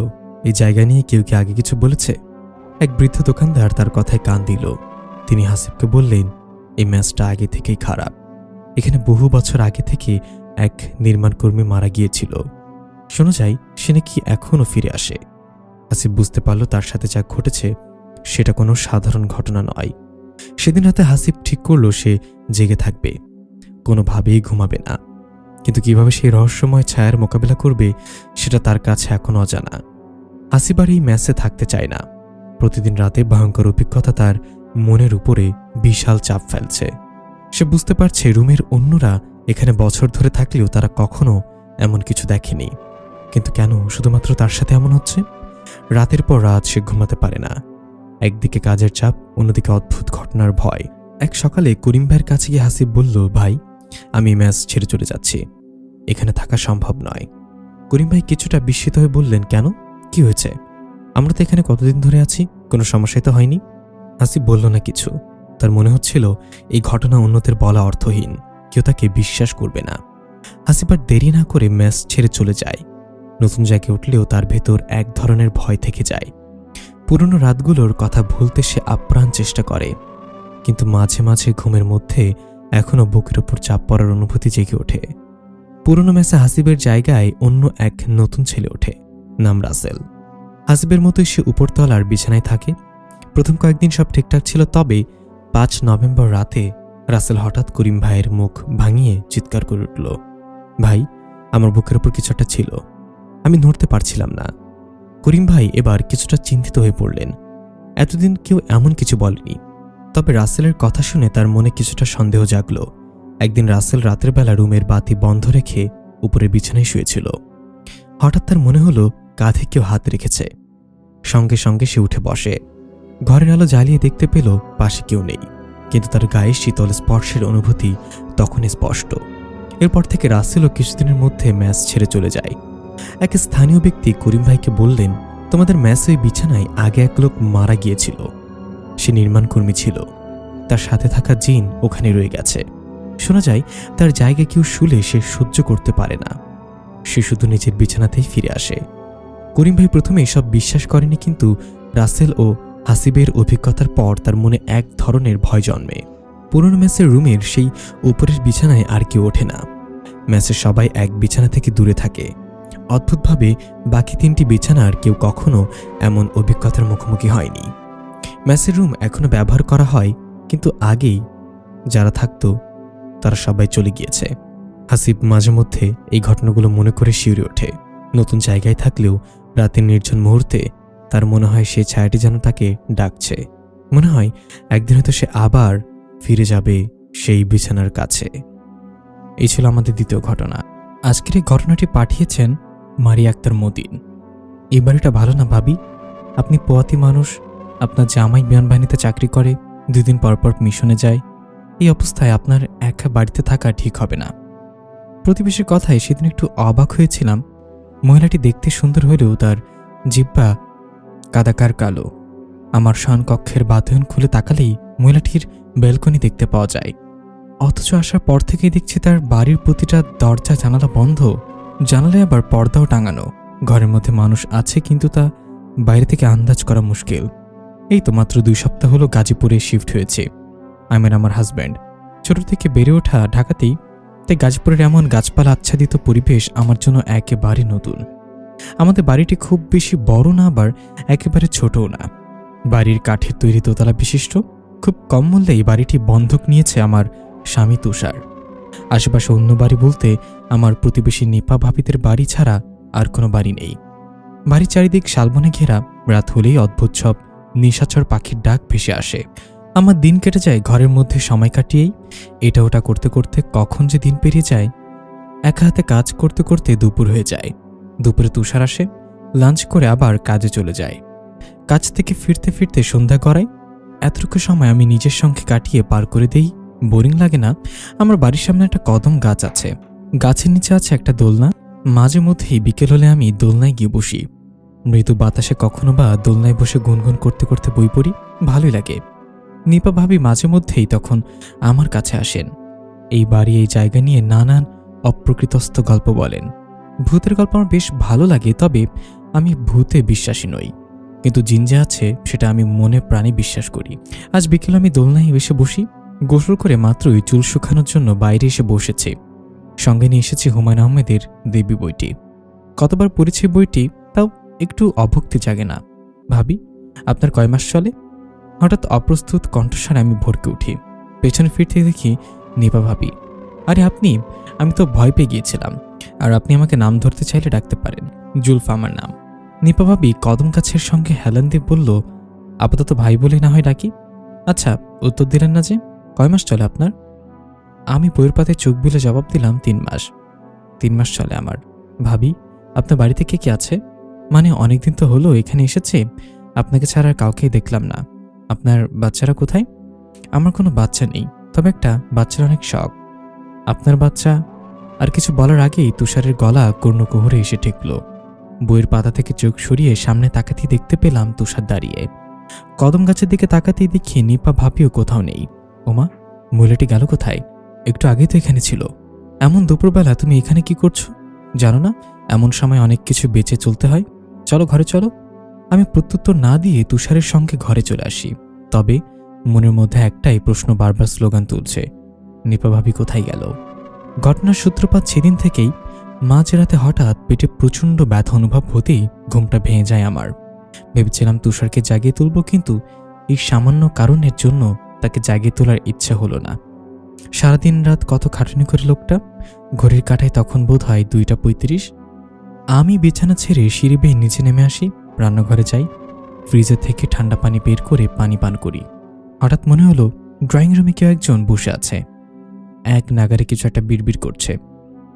এই জায়গা নিয়ে কেউ কি আগে কিছু বলেছে। এক বৃদ্ধ দোকানদার তার কথায় কান দিল। তিনি হাসিবকে বললেন, এই ম্যাচটা আগে থেকেই খারাপ। এখানে বহু বছর আগে থেকে এক নির্মাণকর্মী মারা গিয়েছিল। শোনা যায় সে নাকি এখনও ফিরে আসে। হাসিব বুঝতে পারল তার সাথে যা ঘটেছে সেটা কোনো সাধারণ ঘটনা নয়। সেদিন রাতে হাসিব ঠিক করল সে জেগে থাকবে, কোনোভাবেই ঘুমাবে না। কিন্তু কিভাবে সেই রহস্যময় ছায়ার মোকাবিলা করবে সেটা তার কাছে এখনও অজানা। হাসিব আর এই ম্যাচে থাকতে চায় না। প্রতিদিন রাতে ভয়ঙ্কর অভিজ্ঞতা তার মনের উপরে বিশাল চাপ ফেলছে। সে বুঝতে পারছে রুমের অন্যরা এখানে বছর ধরে থাকলেও তারা কখনো এমন কিছু দেখেনি। কিন্তু কেন শুধুমাত্র তার সাথে এমন হচ্ছে? রাতের পর রাত সে ঘুমাতে পারে না। একদিকে কাজের চাপ, অন্যদিকে অদ্ভুত ঘটনার ভয়। এক সকালে করিম ভাইয়ের কাছে গিয়ে হাসিব বলল, ভাই, আমি ম্যাচ ছেড়ে চলে যাচ্ছি, এখানে থাকা সম্ভব নয়। করিম ভাই কিছুটা বিস্মিত হয়ে বললেন, কেন, কি হয়েছে? আমরা তো এখানে কতদিন ধরে আছি, কোনো সমস্যাই তো হয়নি। হাসিব বলল না কিছু। তার মনে হচ্ছিল এই ঘটনা অন্যদের বলা অর্থহীন, কেউ তাকে বিশ্বাস করবে না। হাসিব আর দেরি না করে ম্যাচ ছেড়ে চলে যায়। নতুন জায়গায় উঠলেও তার ভেতর এক ধরনের ভয় থেকে যায়। পুরনো রাতগুলোর কথা ভুলতে সে আপ্রাণ চেষ্টা করে, কিন্তু মাঝে মাঝে ঘুমের মধ্যে এখনও বুকের ওপর চাপ পড়ার অনুভূতি জেগে ওঠে। পুরনো ম্যাচে হাসিবের জায়গায় অন্য এক নতুন ছেলে ওঠে, নাম রাসেল। হাসিবের মতোই সে উপরতলার বিছানায় থাকে। প্রথম কয়েকদিন সব ঠিকঠাক ছিল, তবে 5 নভেম্বর রাতে রাসেল হঠাৎ করিম ভাইয়ের মুখ ভাঙিয়ে চিৎকার করে উঠল, ভাই, আমার বুকের ওপর কিছু একটা ছিল, আমি নড়তে পারছিলাম না। করিম ভাই এবার কিছুটা চিন্তিত হয়ে পড়লেন। এতদিন কেউ এমন কিছু বলেনি, তবে রাসেলের কথা শুনে তার মনে কিছুটা সন্দেহ জাগল। একদিন রাসেল রাতের বেলা রুমের বাতি বন্ধ রেখে উপরে বিছানায় শুয়েছিল। হঠাৎ তার মনে হলো কাঁধে কেউ হাত রেখেছে। সঙ্গে সঙ্গে সে উঠে বসে। ঘরের আলো জ্বালিয়ে দেখতে পেল পাশে কেউ নেই, কিন্তু তার গায়ে শীতল স্পর্শের অনুভূতি তখনই স্পষ্ট। এরপর থেকে রাসেলও কিছুদিনের মধ্যে ম্যাচ ছেড়ে চলে যায়। এক স্থানীয় ব্যক্তি করিম ভাইকে বললেন, তোমাদের ম্যাচে বিছানায় আগে এক লোক মারা গিয়েছিল। সে নির্মাণকর্মী ছিল, তার সাথে থাকা জিন ওখানে রয়ে গেছে। শোনা যায় তার জায়গায় কেউ শুলে সে সহ্য করতে পারে না, সে শুধু নিজের বিছানাতেই ফিরে আসে। করিম ভাই প্রথমে এসব বিশ্বাস করেনি, কিন্তু রাসেল ও হাসিবের অভিজ্ঞতার পর তার মনে এক ধরনের ভয় জন্মে। পুরনো ম্যাচের রুমের সেই উপরের বিছানায় আর কেউ ওঠে না। ম্যাচের সবাই এক বিছানা থেকে দূরে থাকে। অদ্ভুতভাবে বাকি 3টি বিছানার কেউ কখনো এমন অভিজ্ঞতার মুখোমুখি হয়নি। ম্যাচের রুম এখনো ব্যবহার করা হয়, কিন্তু আগেই যারা থাকতো তারা সবাই চলে গিয়েছে। হাসিব মাঝে মধ্যে এই ঘটনাগুলো মনে করে শিউরে ওঠে। নতুন জায়গায় থাকলেও রাতের নির্জন মুহূর্তে তার মনে হয় সেই ছায়াটি যেন তাকে ডাকছে। মনে হয় একদিন হয়তো সে আবার ফিরে যাবে সেই বিছানার কাছে। এই ছিল আমাদের দ্বিতীয় ঘটনা। আজকের এই ঘটনাটি পাঠিয়েছেন মারিয়া আক্তার মদিন। এই বাড়িটা ভালো না ভাবি? আপনি পোয়াতি মানুষ, আপনার জামাই বিমান বাহিনীতে চাকরি করে, 2 দিন পর পর মিশনে যায়। এই অবস্থায় আপনার একা বাড়িতে থাকা ঠিক হবে না। প্রতিবেশীর কথায় সেদিন একটু অবাক হয়েছিলাম। মহিলাটি দেখতে সুন্দর হলেও তার জিহ্বা কাদাকার কালো। আমার শয়নকক্ষের বাতায়ন খুলে তাকালেই মহিলাটির ব্যালকনি দেখতে পাওয়া যায়, অথচ আসার পর থেকেই দেখছি তার বাড়ির প্রতিটা দরজা জানালা বন্ধ, জানালায় আবার পর্দাও টাঙানো। ঘরের মধ্যে মানুষ আছে, কিন্তু তা বাইরে থেকে আন্দাজ করা মুশকিল। এই তো মাত্র 2 সপ্তাহ হলো গাজীপুরে শিফট হয়েছে। আমি আর আমার হাজব্যান্ড ছোট থেকে বেড়ে ওঠা ঢাকাতেই, তাই গাজীপুরের এমন গাছপালা আচ্ছাদিত পরিবেশ আমার জন্য একেবারে নতুন। আমাদের বাড়িটি খুব বেশি বড় না, আবার একেবারে ছোটও না। বাড়ির কাঠের তৈরি দোতলা বিশিষ্ট। খুব কম মূল্যে এই বাড়িটি বন্ধক নিয়েছে আমার স্বামী তুষার। আশেপাশে অন্য বাড়ি বলতে আমার প্রতিবেশী নিপা ভাবিদের বাড়ি ছাড়া আর কোনো বাড়ি নেই। বাড়ির চারিদিক শালবনে ঘেরা। রাত হলেই অদ্ভুত সব নিশাচর পাখির ডাক ভেসে আসে। আমার দিন কেটে যায় ঘরের মধ্যে সময় কাটিয়েই। এটা ওটা করতে করতে কখন যে দিন পেরিয়ে যায়। একা হাতে কাজ করতে করতে দুপুর হয়ে যায়। দুপুরে তুষার আসে, লাঞ্চ করে আবার কাজে চলে যায়। কাজ থেকে ফিরতে ফিরতে সন্ধ্যা গড়ায়। এতটুকু সময় আমি নিজের সঙ্গে কাটিয়ে পার করে দেই। বোরিং লাগে না? আমার বাড়ির সামনে একটা কদম গাছ আছে। গাছের নিচে আছে একটা দোলনা। মাঝে মধ্যেই বিকেল হলে আমি দোলনায় গিয়ে বসি। মৃদু বাতাসে কখনো বা দোলনায় বসে গুনগুন করতে করতে বই পড়ি। ভালোই লাগে। নিপা ভাবি মাঝে মধ্যেই তখন আমার কাছে আসেন। এই বাড়ি, এই জায়গা নিয়ে নানান অপ্রকৃতস্থ গল্প বলেন। ভূতের গল্প আমার বেশ ভালো লাগে, তবে আমি ভূতে বিশ্বাসী নই। কিন্তু জিন যে আছে সেটা আমি মনে প্রাণে বিশ্বাস করি। আজ বিকেল আমি দোলনায় এসে বসি। গোসল করে মাত্রই চুল শুকানোর জন্য বাইরে এসে বসেছি। সঙ্গে নিয়ে এসেছি হুমায়ুন আহমেদের দেবী বইটি। কতবার পড়েছি বইটি, তাও একটু অভক্তি জাগে না। ভাবি, আপনার কয় মাস চলে? হঠাৎ অপ্রস্তুত কণ্ঠস্বরে আমি ভরকে উঠি। পেছনে ফিরতে দেখি নিপা ভাবি। আরে আপনি? আমি তো ভয় পেয়ে গিয়েছিলাম। আর আপনি আমাকে নাম ধরতে চাইলে ডাকতে পারেন, জুলফা আমার নাম। নিপা ভাবি কদম গাছের সঙ্গে হেলান দিয়ে বলল, আপাতত ভাই বলে না হয় ডাকি। আচ্ছা, উত্তর দিলেন না যে? কয় মাস চলে আপনার? আমি বইয়ের পাতায় চোখ বুলে জবাব দিলাম, 3 মাস। 3 মাস চলে আমার। ভাবি, আপনার বাড়িতে কে কে আছে? মানে অনেকদিন তো হলো এখানে এসেছে, আপনাকে ছাড়া আর কাউকেই দেখলাম না। আপনার বাচ্চারা কোথায়? আমার কোনো বাচ্চা নেই, তবে একটা বাচ্চার অনেক শখ। আপনার বাচ্চা? আর কিছু বলার আগেই তুষারের গলা কর্ণকুহরে এসে ঠেকল। বইয়ের পাতা থেকে চোখ সরিয়ে সামনে তাকাতেই দেখতে পেলাম তুষার দাঁড়িয়ে। কদম গাছের দিকে তাকাতেই দেখি নিপা ভাবিও কোথাও নেই। ওমা, মহিলাটি গেল কোথায়? একটু আগেই তো এখানে ছিল। এমন দুপুরবেলা তুমি এখানে কি করছো? জানো না এমন সময় অনেক কিছু বেঁচে চলতে হয়? চলো ঘরে চলো। আমি প্রত্যুত্তর না দিয়ে তুষারের সঙ্গে ঘরে চলে আসি। তবে মনের মধ্যে একটাই প্রশ্ন বারবার স্লোগান তুলছে, নিপা ভাবি কোথায় গেল? ঘটনার সূত্রপাত সেদিন থেকেই। মাঝরাতে হঠাৎ পেটে প্রচণ্ড ব্যথা অনুভব হতেই ঘুমটা ভেঙে যায় আমার। ভেবেছিলাম তুষারকে জাগিয়ে তুলব, কিন্তু এই সামান্য কারণের জন্য তাকে জাগিয়ে তোলার ইচ্ছা হলো না। সারাদিন রাত কত খাটুনি করে লোকটা। ঘড়ির কাঁটায় তখন বোধ হয় 2:35। আমি বিছানা ছেড়ে সিঁড়ি বেয়ে নিচে নেমে আসি। রান্নাঘরে যাই। ফ্রিজের থেকে ঠান্ডা পানি বের করে পানি পান করি। হঠাৎ মনে হলো ড্রয়িং রুমে কেউ একজন বসে আছে। এক নাগারে কিছু একটা বিড়বিড় করছে।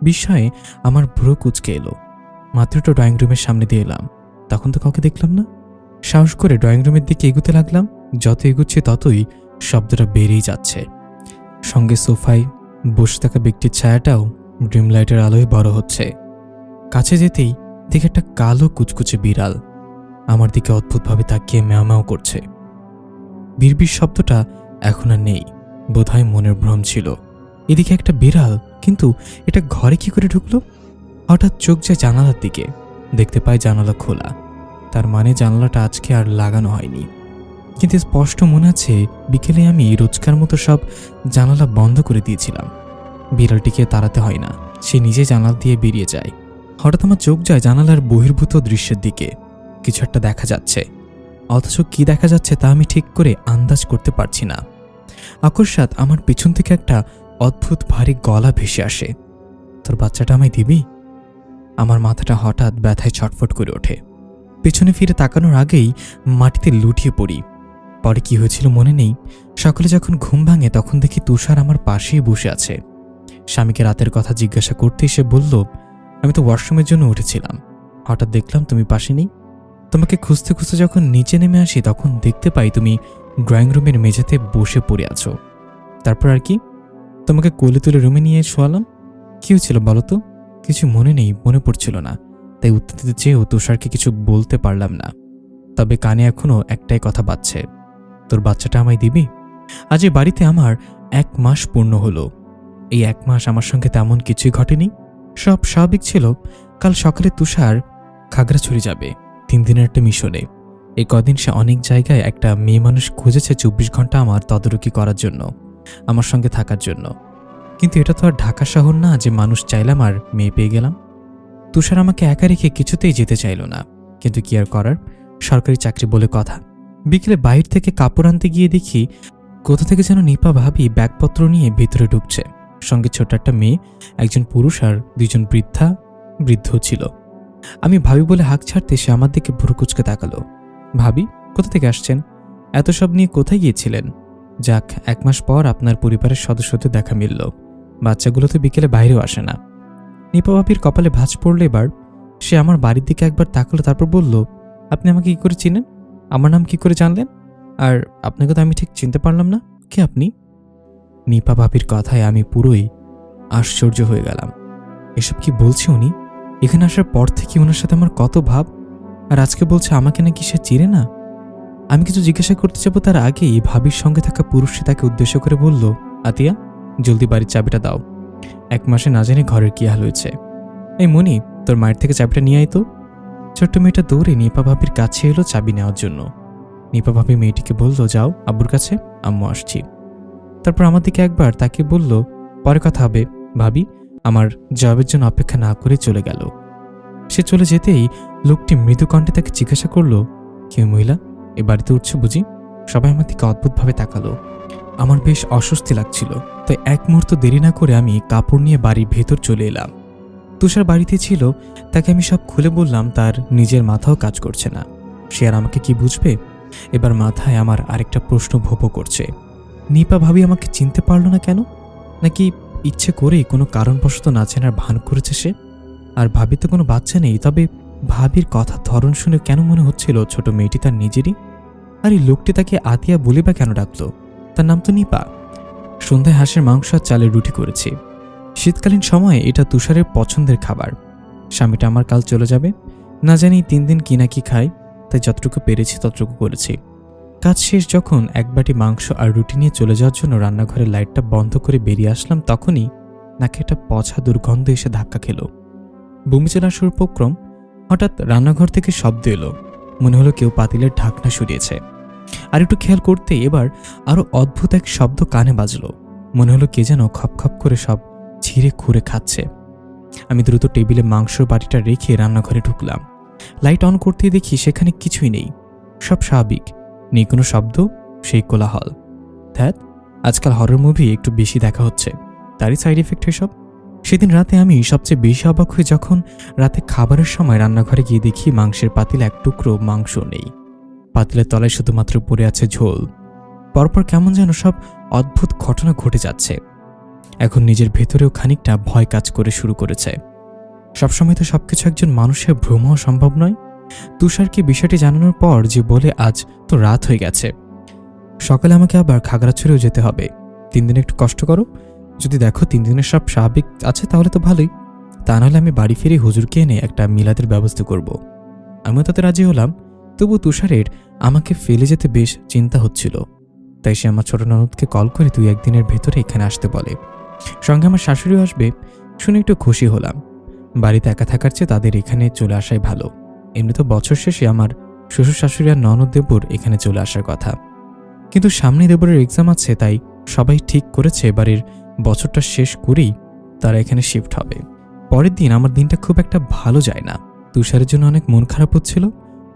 বিস্ময়ে আমার ভ্রু কুঁচকে এলো। মাত্র তো ড্রয়িং রুমের সামনে দিয়ে এলাম, তখন তো কাউকে দেখলাম না। সাহস করে ড্রয়িং রুমের দিকে এগুতে লাগলাম। যত এগুচ্ছে ততই শব্দটা বেড়েই যাচ্ছে। সঙ্গে সোফায় বসে থাকা ব্যক্তির ছায়াটাও ড্রিম লাইটের আলোয় বড় হচ্ছে। কাছে যেতেই দেখে একটা কালো কুচকুচে বিড়াল আমার দিকে অদ্ভুতভাবে তাকিয়ে ম্যাও ম্যাও করছে। বিড়বিড় শব্দটা এখন আর নেই, বোধহয় মনের ভ্রম ছিল। এদিকে একটা বিড়াল, কিন্তু এটা ঘরে কি করে ঢুকলো? হঠাৎ চোখ যায় জানালার দিকে। দেখতে পাই জানালা খোলা। তার মানে জানালাটা আজকে আর লাগানো হয়নি। কিন্তু স্পষ্ট মনে আছে বিকেলে আমি রোজকার মতো সব জানালা বন্ধ করে দিয়েছিলাম। বিড়ালটিকে তাড়াতে হয় না, সে নিজে জানালা দিয়ে বেরিয়ে যায়। হঠাৎ আমার চোখ যায় জানালার বহির্ভূত দৃশ্যের দিকে। কিছু একটা দেখা যাচ্ছে, অথচ কি দেখা যাচ্ছে তা আমি ঠিক করে আন্দাজ করতে পারছি না। আকস্মাৎ আমার পেছন থেকে একটা অদ্ভুত ভারী গলা ভেসে আসে, তোর বাচ্চাটা আমায় দিবি? আমার মাথাটা হঠাৎ ব্যথায় ছটফট করে ওঠে। পেছনে ফিরে তাকানোর আগেই মাটিতে লুটিয়ে পড়ি। পরে কি হয়েছিল মনে নেই। সকালে যখন ঘুম ভাঙে তখন দেখি তুষার আমার পাশেই বসে আছে। স্বামীকে রাতের কথা জিজ্ঞাসা করতেই সে বলল, আমি তো ওয়াশরুমের জন্য উঠেছিলাম, হঠাৎ দেখলাম তুমি পাশে নেই। তোমাকে খুঁজতে খুঁজতে যখন নিচে নেমে আসি তখন দেখতে পাই তুমি ড্রয়িং রুমের মেঝেতে বসে পড়ে আছো। তারপর আর কি? তোমাকে কোলে তুলে রুমে নিয়ে শোয়ালাম। কি হয়েছিল বলো তো? কিছু মনে নেই, মনে পড়ছিল না, তাই উত্তর দিতে চেয়েও তুষারকে কিছু বলতে পারলাম না। তবে কানে এখনো একটাই কথা বাজছে, তোর বাচ্চাটা আমায় দিবি? আজ এই বাড়িতে আমার 1 মাস পূর্ণ হলো। এই 1 মাস আমার সঙ্গে তেমন কিছুই ঘটেনি, সব স্বাভাবিক ছিল। কাল সকালে তুষার খাগড়াছড়ি যাবে 3 দিনের একটা মিশনে। এই কদিন সে অনেক জায়গায় একটা মেয়ে মানুষ খুঁজেছে 24 ঘন্টা আমার তদারকি করার জন্য, আমার সঙ্গে থাকার জন্য। কিন্তু এটা তো আর ঢাকা শহর না যে মানুষ চাইলাম আর মেয়ে পেয়ে গেলাম। তুষার আমাকে একা রেখে কিছুতেই যেতে চাইল না, কিন্তু কি আর করার, সরকারি চাকরি বলে কথা। বিকেলে বাইরে থেকে কাপড় আনতে গিয়ে দেখি কোথা থেকে যেন নিপা ভাবি ব্যাগপত্র নিয়ে ভিতরে ঢুকছে। সঙ্গে ছোট একটা মেয়ে, একজন পুরুষ আর 2জন বৃদ্ধ ছিল। আমি ভাবি বলে হাঁক ছাড়তে সে আমার দিকে ভুরু কুঁচকে তাকালো। ভাবি, কোথা থেকে আসছেন? এত সব নিয়ে কোথায় গিয়েছিলেন? যাক, 1 মাস পর আপনার পরিবারের সদস্যদের দেখা মিলল। বাচ্চাগুলো তো বিকেলে বাইরেও আসে না। নিপা ভাবির কপালে ভাঁজ পড়ল এবার। সে আমার বাড়ির দিকে একবার তাকালো, তারপর বলল, আপনি আমাকে কি করে চিনেন? আমার নাম কি করে জানলেন? আর আপনাকে তো আমি ঠিক চিনতে পারলাম না। কে আপনি? নিপা ভাবির কথায় আমি পুরোই আশ্চর্য হয়ে গেলাম। এসব কি বলছে উনি? এখানে আসার পর থেকে ওনার সাথে আমার কত ভাব, আর আজকে বলছে আমাকে নাকি সে চিনে না। আমি কিছু জিজ্ঞাসা করতে যাবো তার আগেই ভাবির সঙ্গে থাকা পুরুষটি তাকে উদ্দেশ্য করে বলল, আতিয়া, জলদি বাড়ির চাবিটা দাও। 1 মাসে না জানি ঘরের কি হাল হয়েছে। এই মনি, তোর মায়ের থেকে চাবিটা নিয়ে আয় তো। ছোট্ট মেয়েটা দৌড়ে নিপা ভাবির কাছে এলো চাবি নেওয়ার জন্য। নিপা ভাবি মেয়েটিকে বলল, যাও আব্বুর কাছে, আম্মু আসছি। তারপর আমার দিকে একবার তাকে বলল, পরে কথা হবে। ভাবি আমার জবাবের জন্য অপেক্ষা না করে চলে গেল। সে চলে যেতেই লোকটি মৃদু কণ্ঠে তাকে জিজ্ঞাসা করল, কেউ মহিলা, এ বাড়িতে উঠছে বুঝি? সবাই আমার দিকে অদ্ভুতভাবে তাকালো। আমার বেশ অস্বস্তি লাগছিল, তাই 1 মুহূর্ত দেরি না করে আমি কাপড় নিয়ে বাড়ির ভেতর চলে এলাম। তুষার বাড়িতে ছিল, তাকে আমি সব খুলে বললাম। তার নিজের মাথাও কাজ করছে না। সে আর আমাকে কি বুঝবে? এবার মাথায় আমার আরেকটা প্রশ্ন ভোপো করছে। নিপা ভাবি আমাকে চিনতে পারল না কেন? নাকি ইচ্ছে করেই কোনো কারণবশত না চেনার ভান করেছে সে? আর ভাবি তো কোনো বাচ্চা নেই, তবে ভাবির কথার ধরন শুনে কেন মনে হচ্ছিল ছোট মেয়েটি তার নিজেরই? আর এই লোকটি তাকে আতিয়া বলে বা কেন ডাকলো? তার নাম তো নিপা। সন্ধ্যায় হাঁসের মাংস আর চালের রুটি করেছি। শীতকালীন সময়ে এটা তুষারের পছন্দের খাবার। স্বামীটা আমার কাল চলে যাবে, না জানি 3 দিন কি না কি খায়, তাই যতটুকু পেরেছি ততটুকু করেছি। কাজ শেষ যখন 1 বাটি মাংস আর রুটি নিয়ে চলে যাওয়ার জন্য রান্নাঘরের লাইটটা বন্ধ করে বেরিয়ে আসলাম, তখনই নাকি একটা পচা দুর্গন্ধ এসে ধাক্কা খেল। বমি চলে আসার উপক্রম। হঠাৎ রান্নাঘর থেকে শব্দ এলো। মনে হলো কেউ পাতিলের ঢাকনা সরিয়েছে। আর একটু খেয়াল করতে এবার আরো অদ্ভুত এক শব্দ কানে বাজলো। মনে হলো কে যেন খপ খপ করে সব ছিঁড়ে খুঁড়ে খাচ্ছে। আমি দ্রুত টেবিলে মাংসর বাটিটা রেখে রান্নাঘরে ঢুকলাম। লাইট অন করতেই দেখি সেখানে কিছুই নেই, সব স্বাভাবিক, নেই কোনো শব্দ, সেই কোলাহল। ধ্যাত, আজকাল হরর মুভি একটু বেশি দেখা হচ্ছে, তারই সাইড এফেক্ট এসব। সেদিন রাতে আমি সবচেয়ে বেশি অবাক হয়ে যখন রাতে খাবারের সময় রান্নাঘরে গিয়ে দেখি মাংসের পাতিলে 1 টুকরো মাংস নেই। পাতিলের তলায় শুধুমাত্র পড়ে আছে ঝোল। পরপর কেমন যেন সব অদ্ভুত ঘটনা ঘটে যাচ্ছে। এখন নিজের ভেতরেও খানিকটা ভয় কাজ করে শুরু করেছে। সবসময় তো সবকিছু একজন মানুষের ভ্রম হওয়া সম্ভব নয়। তুষারকে বিষয়টি জানানোর পর যে বলে, আজ তো রাত হয়ে গেছে, সকালে আমাকে আবার খাগড়াছড়িও যেতে হবে। 3 দিন একটু কষ্ট করো, যদি দেখো 3 দিনের সব স্বাভাবিক আছে তাহলে তো ভালোই, তা নাহলে আমি বাড়ি ফিরে হুজুরকে এনে একটা মিলাদের ব্যবস্থা করব। আমিও তাতে রাজি হলাম। তবু তুষারের আমাকে ফেলে যেতে বেশ চিন্তা হচ্ছিল, তাই সে আমার ছোট ননদকে কল করে 2-1 দিনের ভেতরে এখানে আসতে বলে। সঙ্গে আমার শাশুড়িও আসবে শুনে একটু খুশি হলাম। বাড়িতে একা থাকার চেয়ে তাদের এখানে চলে আসাই ভালো। এমনি তো বছর শেষে আমার শ্বশুর শাশুড়ি আর ননদ দেবর এখানে চলে আসার কথা, কিন্তু সামনে দেবরের এক্সাম আছে, তাই সবাই ঠিক করেছে এবারের বছরটা শেষ করেই তারা এখানে শিফট হবে। পরের দিন আমার দিনটা খুব একটা ভালো যায় না। তুষারের জন্য অনেক মন খারাপ হচ্ছিল।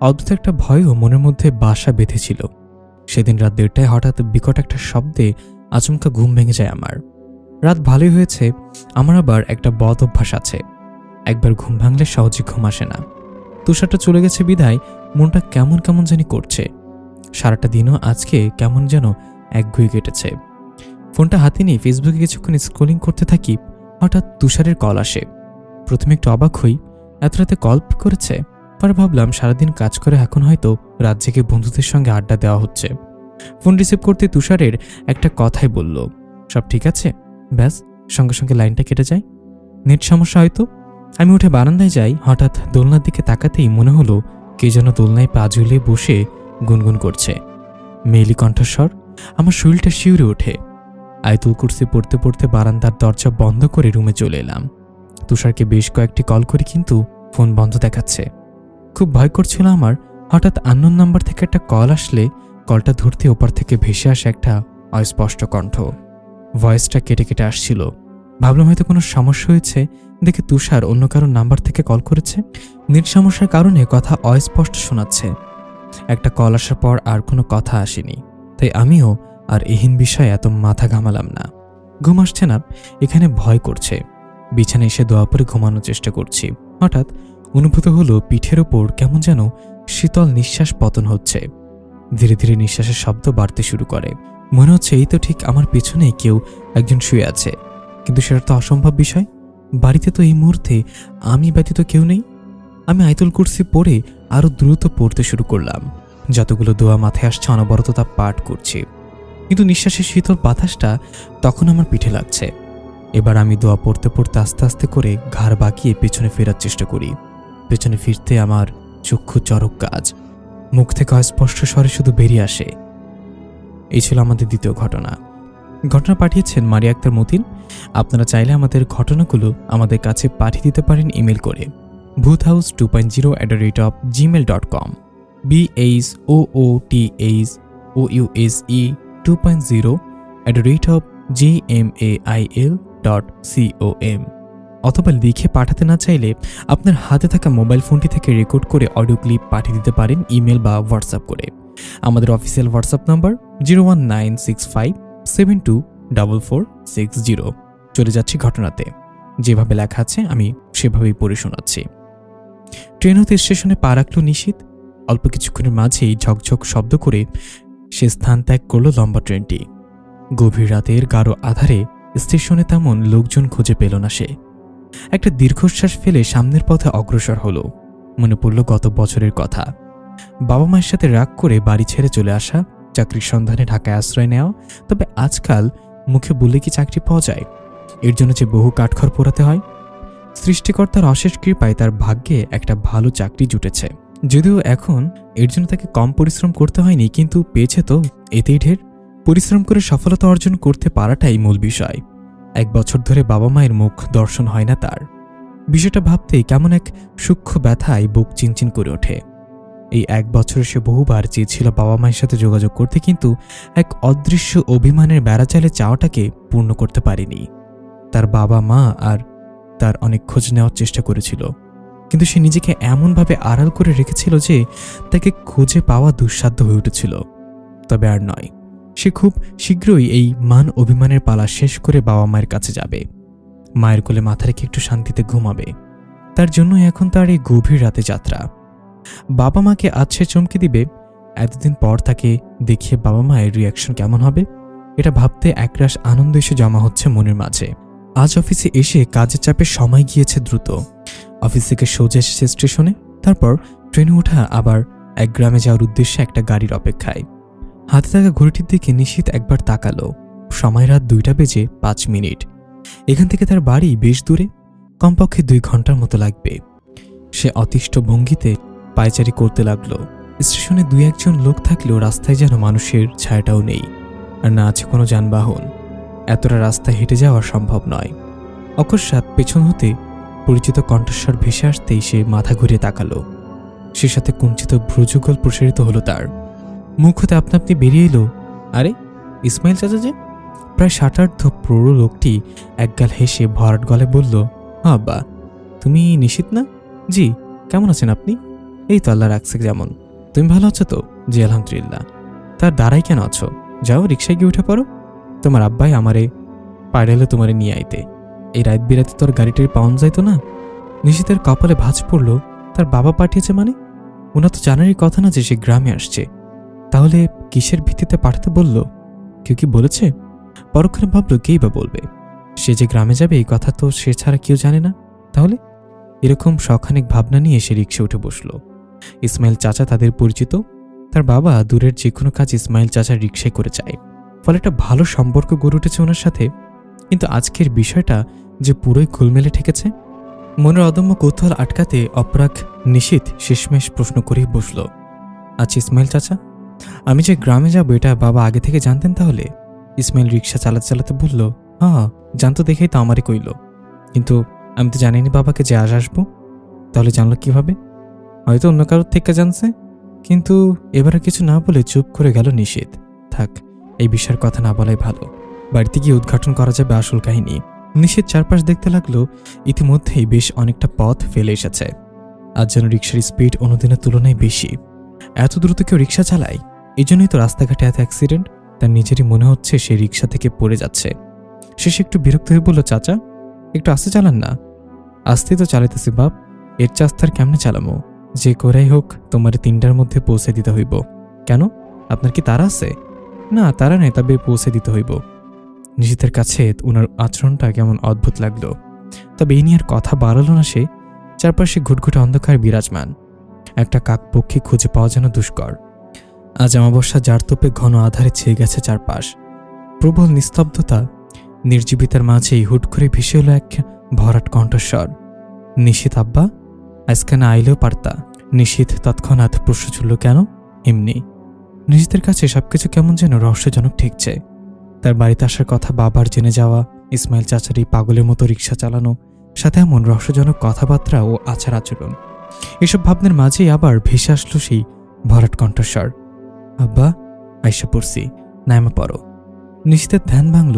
অদ্ভুত একটা ভয়ও মনের মধ্যে বাসা বেঁধেছিল। সেদিন রাত 1:30টায় হঠাৎ বিকট একটা শব্দে আচমকা ঘুম ভেঙে যায় আমার। রাত ভালোই হয়েছে, আমার আবার একটা বদ অভ্যাস আছে, একবার ঘুম ভাঙলে সহজে ঘুম আসে না। তুষারটা চলে গেছে বিদায় মনটা কেমন কেমন জানি করছে। সারাটা দিনও আজকে কেমন যেন একগুঁয়ে কেটেছে। ফোনটা হাতে নিয়ে ফেসবুকে কিছুক্ষণ স্ক্রলিং করতে থাকি। হঠাৎ তুষারের কল আসে। প্রথমে একটু অবাক হই, এত রাতে কল করেছে। পরে ভাবলাম সারাদিন কাজ করে এখন হয়তো রাত জেগে বন্ধুদের সঙ্গে আড্ডা দেওয়া হচ্ছে। ফোন রিসিভ করতে তুষারের একটা কথাই বলল, সব ঠিক আছে? ব্যাস, সঙ্গে সঙ্গে লাইনটা কেটে যায়। নেট সমস্যা হয়তো। আমি উঠে বারান্দায় যাই। হঠাৎ দোলনার দিকে তাকাতেই মনে হলো কে যেন দোলনায় পা ঝুলিয়ে বসে গুনগুন করছে। মেয়েলি কণ্ঠস্বর। আমার শরীরটা শিউরে ওঠে। আয়াতুল কুরসি পড়তে পড়তে বারান্দার দরজা বন্ধ করে রুমে চলে এলাম। তুষারকে বেশ কয়েকটি কল করি, কিন্তু ফোন বন্ধ দেখাচ্ছে। খুব ভয় করছিল আমার। হঠাৎ আননোন নাম্বার থেকে একটা কল আসলে কলটা ধরতে ওপার থেকে ভেসে আসে একটা অস্পষ্ট কণ্ঠ। ভয়েসটা কেটে কেটে আসছিল। ভাবলাম হয়তো কোনো সমস্যা হয়েছে, দেখে তুষার অন্য কারোর নাম্বার থেকে কল করেছে। নেট সমস্যার কারণে কথা অস্পষ্ট শোনাচ্ছে। একটা কল আসার পর আর কোনো কথা আসেনি, তাই আমিও আর এহীন বিষয়ে এত মাথা ঘামালাম না। ঘুম আসছে না, এখানে ভয় করছে। বিছানায় এসে দোয়া পরে ঘুমানোর চেষ্টা করছি। হঠাৎ অনুভূত হলো পিঠের ওপর কেমন যেন শীতল নিঃশ্বাস পতন হচ্ছে। ধীরে ধীরে নিঃশ্বাসের শব্দ বাড়তে শুরু করে। মনে হচ্ছে এই তো ঠিক আমার পেছনেই কেউ একজন শুয়ে আছে, কিন্তু সেটা তো অসম্ভব বিষয়। বাড়িতে তো এই মুহূর্তে আমি ব্যতীত কেউ নেই। আমি আয়াতুল কুরসি পড়ে আরো দ্রুত পড়তে শুরু করলাম। যতগুলো দোয়া মাথায় আসছে অনবরত তা পাঠ করছি, কিন্তু নিঃশ্বাসের শীতল বাতাসটা তখন আমার পিঠে লাগছে। এবার আমি দোয়া পড়তে পড়তে আস্তে আস্তে করে ঘাড় বাঁকিয়ে পেছনে ফেরার চেষ্টা করি। পেছনে ফিরতে আমার চক্ষু চরক কাজ, মুখ থেকে অস্পষ্ট স্বরে শুধু বেরিয়ে আসে, এই ছিল আমাদের দ্বিতীয় ঘটনা। ঘটনা পাঠিয়েছেন মারিয়া আক্তার মতিন। আপনারা চাইলে আমাদের ঘটনাগুলো আমাদের কাছে পাঠিয়ে দিতে পারেন ইমেল করে boothhouse2.0@gmail.com BHOOTHOUSE2.0@gmail.com, অথবা লিখে পাঠাতে না চাইলে আপনার হাতে থাকা মোবাইল ফোনটি থেকে রেকর্ড করে অডিও ক্লিপ পাঠিয়ে দিতে পারেন ইমেল বা হোয়াটসঅ্যাপ করে। আমাদের অফিসিয়াল হোয়াটসঅ্যাপ নাম্বার 01965724460। চলে যাচ্ছি ঘটনাতে। যেভাবে লেখা আছে আমি সেভাবেই পড়ে শোনাচ্ছি। ট্রেন হতে স্টেশনে পা রাখল নিশীথ। অল্প কিছুক্ষণের মাঝেই ঝকঝক শব্দ করে সে স্থান ত্যাগ করল লম্বা ট্রেনটি। গভীর রাতের গাঢ় আধারে স্টেশনে তেমন লোকজন খুঁজে পেল না সে। একটা দীর্ঘশ্বাস ফেলে সামনের পথে অগ্রসর হলো। মনে পড়ল গত বছরের কথা, বাবা মায়ের সাথে রাগ করে বাড়ি ছেড়ে চলে আসা, চাকরির সন্ধানে ঢাকায় আশ্রয় নেওয়া। তবে আজকাল মুখে বললে কি চাকরি পাওয়া যায়? এর জন্য যে বহু কাঠখড় পোড়াতে হয়। সৃষ্টিকর্তার অশেষ কৃপায় তার ভাগ্যে একটা ভালো চাকরি জুটেছে। যদিও এখন এর জন্য তাকে কম পরিশ্রম করতে হয়নি, কিন্তু পেয়েছে তো এতেই ঢের। পরিশ্রম করে সফলতা অর্জন করতে পারাটাই মূল বিষয়। 1 বছর ধরে বাবা মায়ের মুখ দর্শন হয় না তার। বিষয়টা ভাবতেই কেমন এক সূক্ষ্ম ব্যথায় বুক চিনচিন করে ওঠে। এই 1 বছরে সে বহুবার চেয়েছিল বাবা মায়ের সাথে যোগাযোগ করতে, কিন্তু এক অদৃশ্য অভিমানের বেড়াচালে চাওয়াটাকে পূর্ণ করতে পারেনি। তার বাবা মা আর তার অনেক খোঁজ নেওয়ার চেষ্টা করেছিল, কিন্তু সে নিজেকে এমনভাবে আড়াল করে রেখেছিল যে তাকে খুঁজে পাওয়া দুঃসাধ্য হয়ে উঠেছিল। তবে আর নয়, সে খুব শীঘ্রই এই মান অভিমানের পালা শেষ করে বাবা মায়ের কাছে যাবে। মায়ের কোলে মাথা রেখে একটু শান্তিতে ঘুমাবে। তার জন্যই এখন তার এই গভীর রাতে যাত্রা। বাবা মাকে আজ সে চমকে দিবে। এতদিন পর তাকে দেখিয়ে বাবা মায়ের রিয়াকশন কেমন হবে, এটা ভাবতে একরাশ আনন্দ এসে জমা হচ্ছে মনের মাঝে। আজ অফিসে এসে কাজের চাপে সময় গিয়েছে দ্রুত। অফিস থেকে সোজা এসেছে স্টেশনে, তারপর ট্রেনে ওঠা, আবার এক গ্রামে যাওয়ার উদ্দেশ্যে একটা গাড়ির অপেক্ষায়। হাতে থাকা ঘড়িটির দিকে নিশীথ একবার তাকালো। সময় রাত 2:05। এখান থেকে তার বাড়ি বেশ দূরে, কমপক্ষে 2 ঘন্টার মতো লাগবে। সে অতিষ্ঠ ভঙ্গিতে পায়চারি করতে লাগলো। স্টেশনে 2-1জন লোক থাকলেও রাস্তায় যেন মানুষের ছায়াটাও নেই, আর না আছে কোনো যানবাহন। এতটা রাস্তা হেঁটে যাওয়া সম্ভব নয়। অকস্মাৎ পেছন হতে পরিচিত কণ্ঠস্বর ভেসে আসতেই সে মাথা ঘুরিয়ে তাকালো। সে সাথে কুঞ্চিত ভ্রুযুগল প্রসারিত হলো তার। মুখ হতে আপনা আপনি বেরিয়ে এলো, আরে ইসমাইল চাচা যে! প্রায় 60-60 প্রৌঢ় লোকটি একগাল হেসে ভরাট গলায় বলল, আব্বা, তুমি নিশীথ না? জি, কেমন আছেন আপনি? এই তো আল্লাহ রাখছে যেমন। তুমি ভালো আছো তো? জি আলহামদুলিল্লাহ। তার দাঁড়াই কেন আছো? যাও রিক্সায় গিয়ে উঠে পড়ো। তোমার আব্বাই আমারে পাড়াইলে তোমারে নিয়ে আইতে। এই রাত বিরাতে তোর গাড়িটারি পাওয়া যাইতো না। নিশীথের কপালে ভাঁজ পড়ল। তার বাবা পাঠিয়েছে মানে? ওনার তো জানারই কথা না যে সে গ্রামে আসছে। তাহলে কিসের ভিত্তিতে পাঠাতে বলল? কেউ কি বলেছে? পরক্ষণে ভাবল, কেই বা বলবে? সে যে গ্রামে যাবে এই কথা তো সে ছাড়া কেউ জানে না। তাহলে এরকম শখানেক ভাবনা নিয়ে সে রিক্সা উঠে বসল। ইসমাইল চাচা তাদের পরিচিত। তার বাবা দূরের যে কোনো কাজ ইসমাইল চাচার রিক্সায় করে যায়, ফলে একটা ভালো সম্পর্ক গড়ে উঠেছে ওনার সাথে। কিন্তু আজকের বিষয়টা যে পুরোই গোলমেলে ঠেকেছে। মনের অদম্য কৌতূহল আটকাতে অপরাগ নিশীথ শেষমেশ প্রশ্ন করেই বসল, আচ্ছা ইসমাইল চাচা, আমি যে গ্রামে যাব এটা বাবা আগে থেকে জানতেন তাহলে? ইসমাইল রিক্সা চালাতে চালাতে বলল, হ্যাঁ জানতো দেখেই তো আমারই কইল। কিন্তু আমি তো জানিনি বাবাকে যে আজ আসবো। তাহলে জানলো কিভাবে? হয়তো অন্য কারোর থেকে জানছে। কিন্তু এবারে কিছু না বলে চুপ করে গেল নিশীথ। থাক, এই বিষয়ের কথা না বলাই ভালো। বাড়িতে গিয়ে উদ্ঘাটন করা যাবে আসল কাহিনী। নিশীথ চারপাশ দেখতে লাগলো। ইতিমধ্যেই বেশ অনেকটা পথ ফেলে এসেছে। আজ যেন রিক্সার স্পিড অন্যদিনের তুলনায় বেশি। এত দ্রুত কেউ রিক্সা চালায়? এই জন্যই তো রাস্তাঘাটে এত অ্যাক্সিডেন্ট। তার নিজেরই মনে হচ্ছে সে রিক্সা থেকে পড়ে যাচ্ছে। শেষে একটু বিরক্ত হয়ে বলল, চাচা একটু আস্তে চালান না। আস্তেই তো চালাইতেছি বাপ, এর চাস্তার কেমনে চালামো? যে করেই হোক তোমার 3টার মধ্যে পৌঁছে দিতে হইব। কেন, আপনার কি তারা আছে? না, তারা নেই, তবে পৌঁছে দিতে হইব। নিশিতের কাছে ওনার আচরণটা কেমন অদ্ভুত লাগলো। তবে এই নিয়ে আর কথা বাড়ালো না সে। চারপাশে ঘুটঘুটে অন্ধকার বিরাজমান। একটা কাকপক্ষী খুঁজে পাওয়া যেন দুষ্কর। আজ অমাবস্যা যার তোপে ঘন আধারে ছেয়ে গেছে চারপাশ। প্রবল নিস্তব্ধতা, নির্জীবিতার মাঝেই হুট করে ভেসে এলো এক ভরাট কণ্ঠস্বর। নিশীথ আব্বা, আজকে না আইলেও পারতা। নিশীথ তৎক্ষণাৎ প্রশ্ন ছুড়ল, কেন? এমনি। নিশীথের কাছে সবকিছু কেমন যেন রহস্যজনক ঠেকছে। তার বাড়িতে আসার কথা বাবার জেনে যাওয়া, ইসমাইল চাচার এই পাগলের মতো রিক্সা চালানো, সাথে এমন রহস্যজনক কথাবার্তা ও আচার আচরণ। এসব ভাবনার মাঝেই আবার ভেসে আসলো সেই ভরাট কণ্ঠস্বর, আব্বা, আইসা পড়ছি, নাইমা পড়ো। নিশীথের ধ্যান ভাঙল।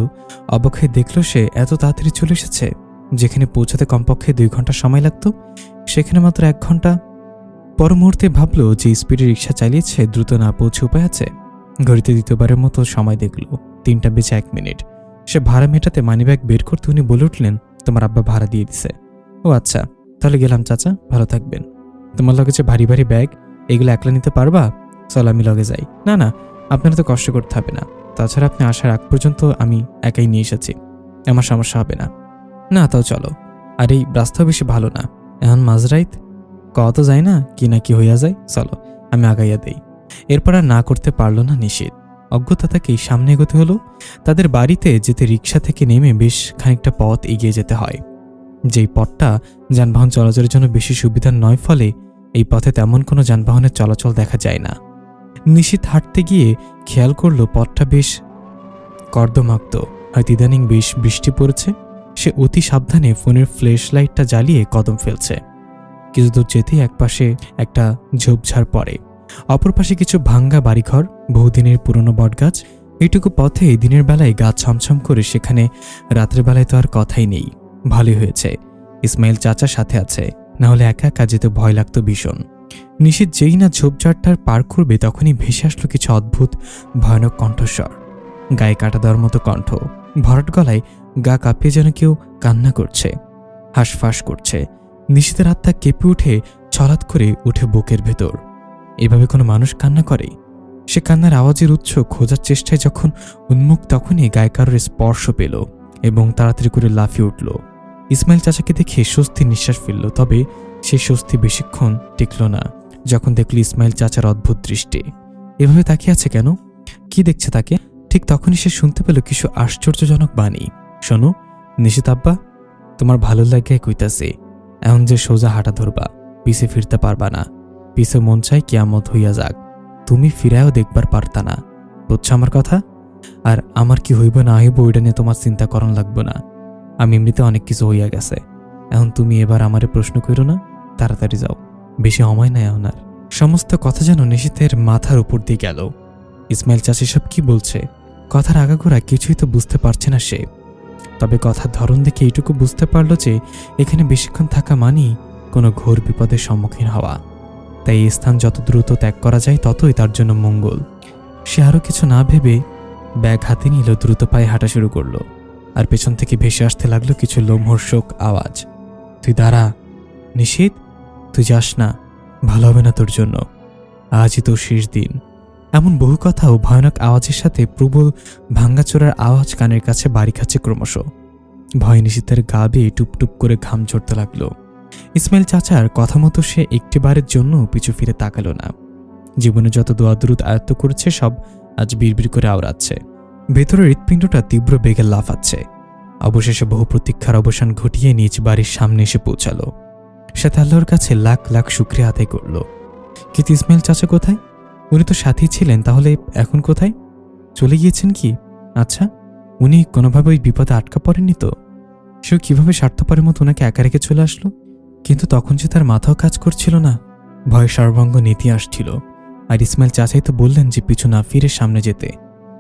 অবাক হয়ে দেখল সে এত তাড়াতাড়ি চলে এসেছে। যেখানে পৌঁছাতে কমপক্ষে 2 ঘন্টা সময় লাগত, সেখানে মাত্র 1 ঘন্টা। পর মুহূর্তে ভাবল যে স্পিডে রিক্সা চালিয়েছে, দ্রুত না পৌঁছে উপায় আছে। ঘড়িতে দ্বিতীয়বারের মতো সময় দেখল, 3টা বেজে 1 মিনিট। সে ভাড়া মেটাতে মানিব্যাগ বের করতে উনি বলে উঠলেন, তোমার আব্বা ভাড়া দিয়ে দিছে। ও আচ্ছা, তাহলে গেলাম চাচা, ভালো থাকবেন। তোমার লগে যে ভারী ভারী ব্যাগ, এগুলো একলা নিতে পারবা? চল আমি লগে যাই। না না, আপনারা তো কষ্ট করতে হবে না। তাছাড়া আপনি আসার আগ পর্যন্ত আমি একাই নিয়ে এসেছি, আমার সমস্যা হবে না। না তাও চলো। আর এই রাস্তাও বেশি ভালো না, এখন মাঝরাইত, কত যায় না কি না কি হইয়া যায়। চলো, আমি আগাইয়া দেই। এরপর আর না করতে পারল না নিশীথ। অজ্ঞতা তাকেই সামনে এগোতে হলো। তাদের বাড়িতে যেতে রিক্সা থেকে নেমে বেশ খানিকটা পথ এগিয়ে যেতে হয়। যেই পথটা যানবাহন চলাচলের জন্য বেশি সুবিধার নয়, ফলে এই পথে তেমন কোনো যানবাহনের চলাচল দেখা যায় না। নিশীথ হাঁটতে গিয়ে খেয়াল করল পথটা বেশ কর্দমাক্ত, হয়তো ইদানিং বেশ বৃষ্টি পড়েছে। সে অতি সাবধানে ফোনের ফ্ল্যাশ লাইটটা জ্বালিয়ে কদম ফেলছে। কিছু দূর যেতেই একপাশে একটা ঝোপঝাড় পড়ে, অপর পাশে কিছু ভাঙ্গা বাড়িঘর, বহুদিনের পুরনো বটগাছ। এইটুকু পথে দিনের বেলায় গাছ ছমছম করে, সেখানে রাতের বেলায় তো আর কথাই নেই। ভালোই হয়েছে ইসমাইল চাচা সাথে আছে, না হলে একা একা যেতে ভয় লাগতো ভীষণ। নিশীথ যেই না ঝোপঝাড়টার পার করবে, তখনই ভেসে আসলো কিছু অদ্ভুত ভয়ানক কণ্ঠস্বর। গায়ে কাটা দেওয়ার মতো কণ্ঠ, ভরাট গলায় গা কাঁপিয়ে যেন কেউ কান্না করছে, হাঁসফাঁস করছে। নিশীথের আত্মা কেঁপে উঠে ছলাৎ করে উঠে বুকের ভেতর। এভাবে কোনো মানুষ কান্না করে? সে কান্নার আওয়াজের উৎস খোঁজার চেষ্টায় যখন উন্মুখ, তখনই গায়ে কারোর স্পর্শ পেল এবং তাড়াতাড়ি করে লাফিয়ে উঠল। ইসমাইল চাচাকে দেখে স্বস্তির নিঃশ্বাস ফেলল। তবে সেই স্বস্তি বেশিক্ষণ টিকল না, যখন দেখল ইসমাইল চাচার অদ্ভুত দৃষ্টি। এভাবে তাকিয়ে আছে কেন? কি দেখছে তাকে? ঠিক তখনই সে শুনতে পেল কিছু আশ্চর্যজনক বাণী। শোনো নিশীথ আব্বা, তোমার ভালো লাগে কইতাছে, এখন যে সোজা হাঁটা ধরবা, পিছে ফিরতে পারবা না। পিছে মন চাই কিয়ামত হইয়া যাক, তুমি ফিরায়ও দেখবার পারতা না। বুঝছো আমার কথা? আর আমার কি হইব না হইব ওইটা নিয়ে তোমার চিন্তা করন লাগবো না। আমি এমনিতে অনেক কিছু হইয়া গেছে। এখন তুমি এবার আমারে প্রশ্ন করো না, তাড়াতাড়ি যাও, বেশি সময় নাই এখন আর। সমস্ত কথা যেন নিশীথের মাথার উপর দিয়ে গেল। ইসমাইল চাচি সব কি বলছে? কথার আগাগোড়া কিছুই তো বুঝতে পারছে না সে। তবে কথার ধরন দেখে এইটুকু বুঝতে পারল যে এখানে বেশিক্ষণ থাকা মানেই কোনো ঘোর বিপদের সম্মুখীন হওয়া। তাই এই স্থান যত দ্রুত ত্যাগ করা যায় ততই তার জন্য মঙ্গল। সে আরও কিছু না ভেবে ব্যাগ হাতে নিল, দ্রুত পায়ে হাঁটা শুরু করলো। আর পেছন থেকে ভেসে আসতে লাগলো কিছু লোমহর্ষক আওয়াজ। তুই দাঁড়া নিশীথ, তুই যাস না, ভালো হবে না তোর জন্য, আজই তোর শেষ দিন। এমন বহু কথা ও ভয়ানক আওয়াজের সাথে প্রবল ভাঙ্গাচোরার আওয়াজ কানের কাছে বাড়ি খাচ্ছে ক্রমশ। ভয় নিশীথের গা বেয়ে টুপটুপ করে ঘাম ঝরতে লাগলো। ইসমাইল চাচার কথা মতো সে একটিবারের জন্য পিছু ফিরে তাকালো না। জীবনে যত দোয়াদুরুদ আয়ত্ত করেছে সব আজ বিড়বিড় করে আওড়াচ্ছে। ভেতরের হৃৎপিণ্ডটা তীব্র বেগে লাফাচ্ছে। অবশেষে বহু প্রতীক্ষার অবসান ঘটিয়ে নিজ বাড়ির সামনে এসে পৌঁছালো। সাথে আল্লাহর কাছে লাখ লাখ শুকরিয়া আদায় করল। কিন্তু ইসমাইল চাচা কোথায়? উনি তো সাথেই ছিলেন, তাহলে এখন কোথায়? চলে গিয়েছেন কি? আচ্ছা, উনি কোনোভাবে ওই বিপদে আটকা পড়েননি তো? সেও কিভাবে স্বার্থপরের মতো ওনাকে একা রেখে চলে আসলো? কিন্তু তখন যে তার মাথাও কাজ করছিল না, ভয়ে সর্বাঙ্গ নীতি আসছিল। আর ইসমাইল চাচাই তো বললেন যে পিছু না ফিরে সামনে যেতে।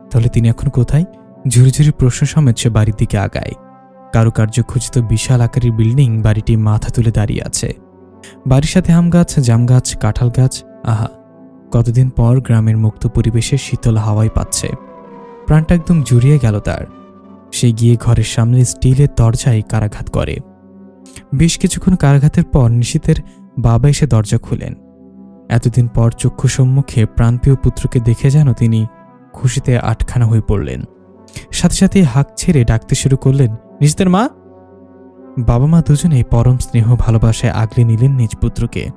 তাহলে তিনি এখন কোথায়? ঝুড়ি ঝুড়ি প্রশ্ন সমেত সে বাড়ির দিকে আগায়। কারুকার্য খচিত বিশাল আকারের বিল্ডিং বাড়িটি মাথা তুলে দাঁড়িয়ে আছে। বাড়ির সাথে আম গাছ, জাম গাছ, কাঁঠাল গাছ। আহা, কতদিন পর গ্রামের মুক্ত পরিবেশে শীতল হাওয়াই পাচ্ছে। প্রাণটা একদম জুড়িয়ে গেল তার। সে গিয়ে ঘরের সামনে স্টিলের দরজায় কারাঘাত করে। বেশ কিছুক্ষণ কারাঘাতের পর নিশীথের বাবা এসে দরজা খুলেন। এতদিন পর চক্ষু সম্মুখে প্রাণপ্রিয় পুত্রকে দেখে যেন তিনি খুশিতে আটখানা হয়ে পড়লেন। সাথে সাথে হাঁক ছেড়ে ডাকতে শুরু করলেন, নিশীথের মা। বাবা মা দুজনেই পরম স্নেহ ভালোবাসায় আগলে নিলেন নিজ পুত্রকে।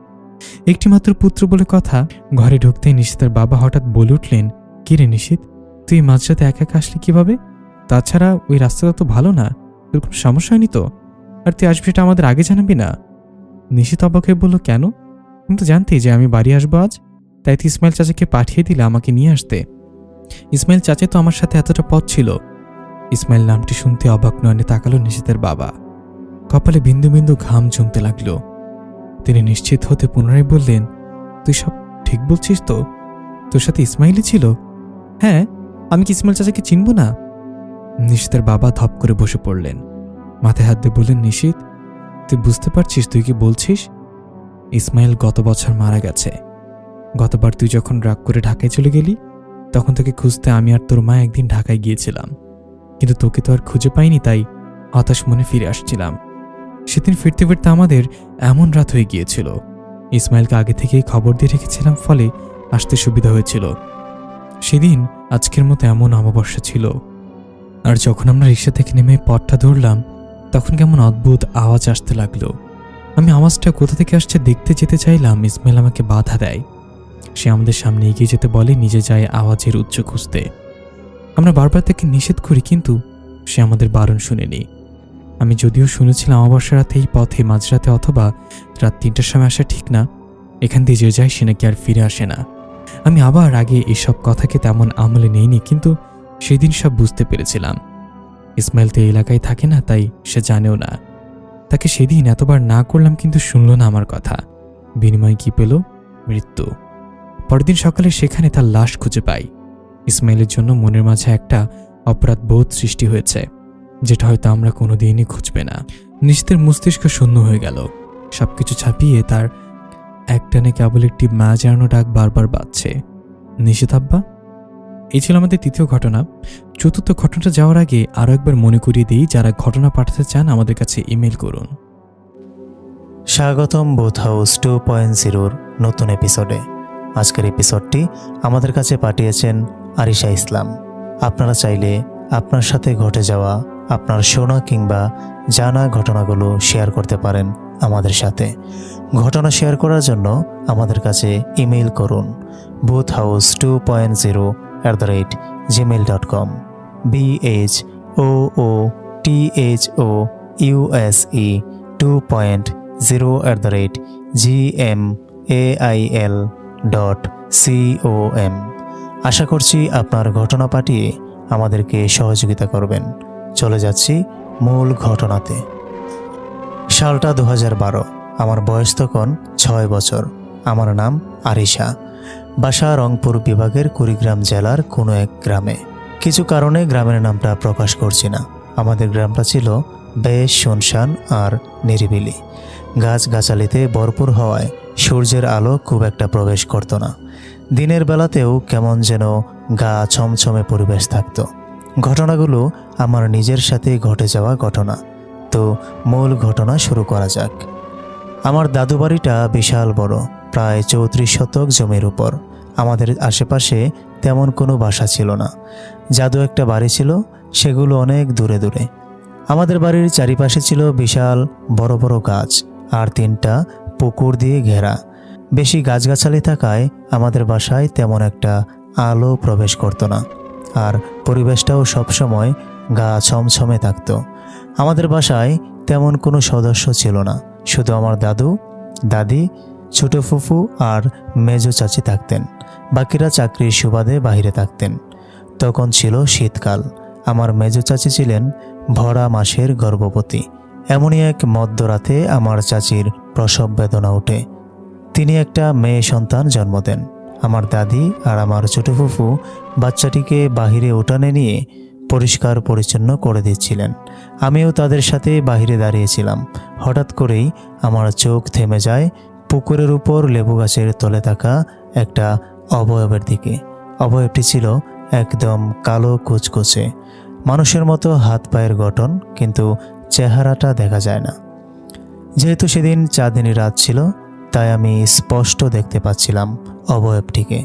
একটিমাত্র পুত্র বলে কথা। ঘরে ঢুকতেই নিশীথের বাবা হঠাৎ বলে উঠলেন, কি রে নিশীথ, তুই মাঝরাতে একা একা আসলি কিভাবে? তাছাড়া ওই রাস্তাটা তো ভালো না, তোর কোনো সমস্যা হয়নি তো? আর তুই আসবি সেটা আমাদের আগে জানাবি না? নিশীথ অবাক হয়ে বলল, কেন? তুমি তো জানতেই যে আমি বাড়ি আসবো আজ, তাই তো ইসমাইল চাচাকে পাঠিয়ে দিলে আমাকে নিয়ে আসতে। ইসমাইল চাচা তো আমার সাথে এতটা পথ ছিল। ইসমাইল নামটি শুনতে অবাক নয়নে তাকালো নিশীথের বাবা। কপালে বিন্দু বিন্দু ঘাম জমতে লাগলো। তিনি নিশ্চিত হতে পুনরায় বললেন, তুই সব ঠিক বলছিস তো? তোর সাথে ইসমাইলই ছিল? হ্যাঁ, আমি কি ইসমাইল চাচাকে চিনব না? নিশীথের বাবা ধপ করে বসে পড়লেন, মাথায় হাত দিয়ে বললেন, নিশীথ, তুই বুঝতে পারছিস তুই কি বলছিস? ইসমাইল গত বছর মারা গেছে। গতবার তুই যখন রাগ করে ঢাকায় চলে গেলি, তখন তোকে খুঁজতে আমি আর তোর মা একদিন ঢাকায় গিয়েছিলাম, কিন্তু তোকে তো আর খুঁজে পাইনি, তাই হতাশ মনে ফিরে আসছিলাম। সেদিন ফিরতে ফিরতে আমাদের এমন রাত হয়ে গিয়েছিল। ইসমাইলকে আগে থেকেই খবর দিয়ে রেখেছিলাম, ফলে আসতে সুবিধা হয়েছিল। সেদিন আজকের মতো এমন অমাবস্যা ছিল। আর যখন আমরা রিক্সা থেকে নেমে পথটা ধরলাম, তখন কেমন অদ্ভুত আওয়াজ আসতে লাগলো। আমি আওয়াজটা কোথা থেকে আসছে দেখতে যেতে চাইলাম, ইসমাইল আমাকে বাধা দেয়। সে আমাদের সামনে এগিয়ে যেতে বলে, নিজে যায় আওয়াজের উৎস খুঁজতে। আমরা বারবার তাকে নিষেধ করি, কিন্তু সে আমাদের বারণ শুনেনি। আমি যদিও শুনেছিলাম অমাবস্যা রাতে এই পথে মাঝরাতে অথবা রাত ৩টার সময় আসা ঠিক না, এখান দিয়ে যে যায় সে নাকি আর ফিরে আসে না। আমি আবার আগে এসব কথাকে তেমন আমলে নেইনি, কিন্তু সেদিন সব বুঝতে পেরেছিলাম। ইসমাইল তো এই এলাকায় থাকে না, তাই সে জানেও না। তাকে সেদিন এতবার না করলাম, কিন্তু শুনল না আমার কথা। বিনিময়ে কি পেল? মৃত্যু। পরের দিন সকালে সেখানে তার লাশ খুঁজে পাই। ইসমাইলের জন্য মনের মাঝে একটা অপরাধ বোধ সৃষ্টি হয়েছে, যেটা হয়তো আমরা কোনোদিনই খুঁজবে না। নিশীথের মস্তিষ্ক শূন্য হয়ে গেল। সবকিছু ছাপিয়ে তার একটানে কেবল একটি মা জানানো ডাক বারবার বাজছে, নিশীথ আব্বা। এই ছিল আমাদের তৃতীয় ঘটনা। চতুর্থ ঘটনাটা যাওয়ার আগে আরও একবার মনে করিয়ে দিই, যারা ঘটনা পাঠাতে চান আমাদের কাছে ইমেল করুন। স্বাগতম বুথ হাউস 2.0 নতুন এপিসোডে। আজকের এপিসোডটি আমাদের কাছে পাঠিয়েছেন আরিশা ইসলাম। আপনারা চাইলে আপনার সাথে ঘটে যাওয়া আপনার শোনা কিংবা জানা ঘটনাগুলো শেয়ার করতে পারেন আমাদের সাথে। ঘটনা শেয়ার করার জন্য আমাদের কাছে ইমেইল করুন boothhouse2.0@gmail.com BOOTHOUSE2.0@gmail.com। আশা করছি আপনার ঘটনা পাঠিয়ে আমাদেরকে সহযোগিতা করবেন। চলে যাচ্ছি মূল ঘটনাতে। সালটা 2012। আমার বয়স তখন 6 বছর। আমার নাম আরিশা। বাসা রংপুর বিভাগের কুড়িগ্রাম জেলার কোনো এক গ্রামে। কিছু কারণে গ্রামের নামটা প্রকাশ করছি না। আমাদের গ্রামটা ছিল বেশ শুনশান আর নিরিবিলি। গাছগাছালিতে ভরপুর হওয়ায় সূর্যের আলো খুব একটা প্রবেশ করত না। দিনের বেলাতেও কেমন যেন গা ছমছমে পরিবেশ থাকত। ঘটনাগুলো আমার নিজের সাথে ঘটে যাওয়া ঘটনা। তো মূল ঘটনা শুরু করা যাক। আমার দাদু বাড়িটা বিশাল বড়, প্রায় 34 শতক জমির উপর। আমাদের আশেপাশে তেমন কোনো বাসা ছিল না। যাদু একটা বাড়ি ছিল, সেগুলো অনেক দূরে দূরে। আমাদের বাড়ির চারিপাশে ছিল বিশাল বড় বড় গাছ আর 3টা পুকুর দিয়ে ঘেরা। বেশি গাছগাছালি থাকায় আমাদের বাসায় তেমন একটা আলো প্রবেশ করতো না, আর পরিবেশটাও সবসময় গা ছমছমে থাকতো। আমাদের বাসায় তেমন কোনো সদস্য ছিল না, শুধু আমার দাদু, দাদি, ছোট ফুফু আর মেজো চাচি থাকতেন। বাকিরা চাকরির সুবাদে বাইরে থাকতেন। তখন ছিল শীতকাল। আমার মেজো চাচি ছিলেন ভরা মাসের গর্ভবতী। এমনই এক মধ্যরাতে আমার চাচির প্রসব বেদনা ওঠে। তিনি একটা মেয়ে সন্তান জন্ম দেন। আমার দাদি আর আমার ছোট ফুফু বাচ্চাটিকে বাহিরে উঠানে নিয়ে পরিষ্কার পরিচ্ছন্ন করে দিচ্ছিলেন। আমিও তাদের সাথে বাহিরে দাঁড়িয়েছিলাম। হঠাৎ করেই আমার চোখ থেমে যায় পুকুরের উপর লেবু গাছের তলে থাকা একটা অবয়বের দিকে। অবয়বটি ছিল একদম কালো কুচকুচে, মানুষের মতো হাত পায়ের গঠন, কিন্তু চেহারাটা দেখা যায় না। যেহেতু সেদিন চাঁদনী রাত ছিল, তাই আমি স্পষ্ট দেখতে পাচ্ছিলাম অবয়বটিকে।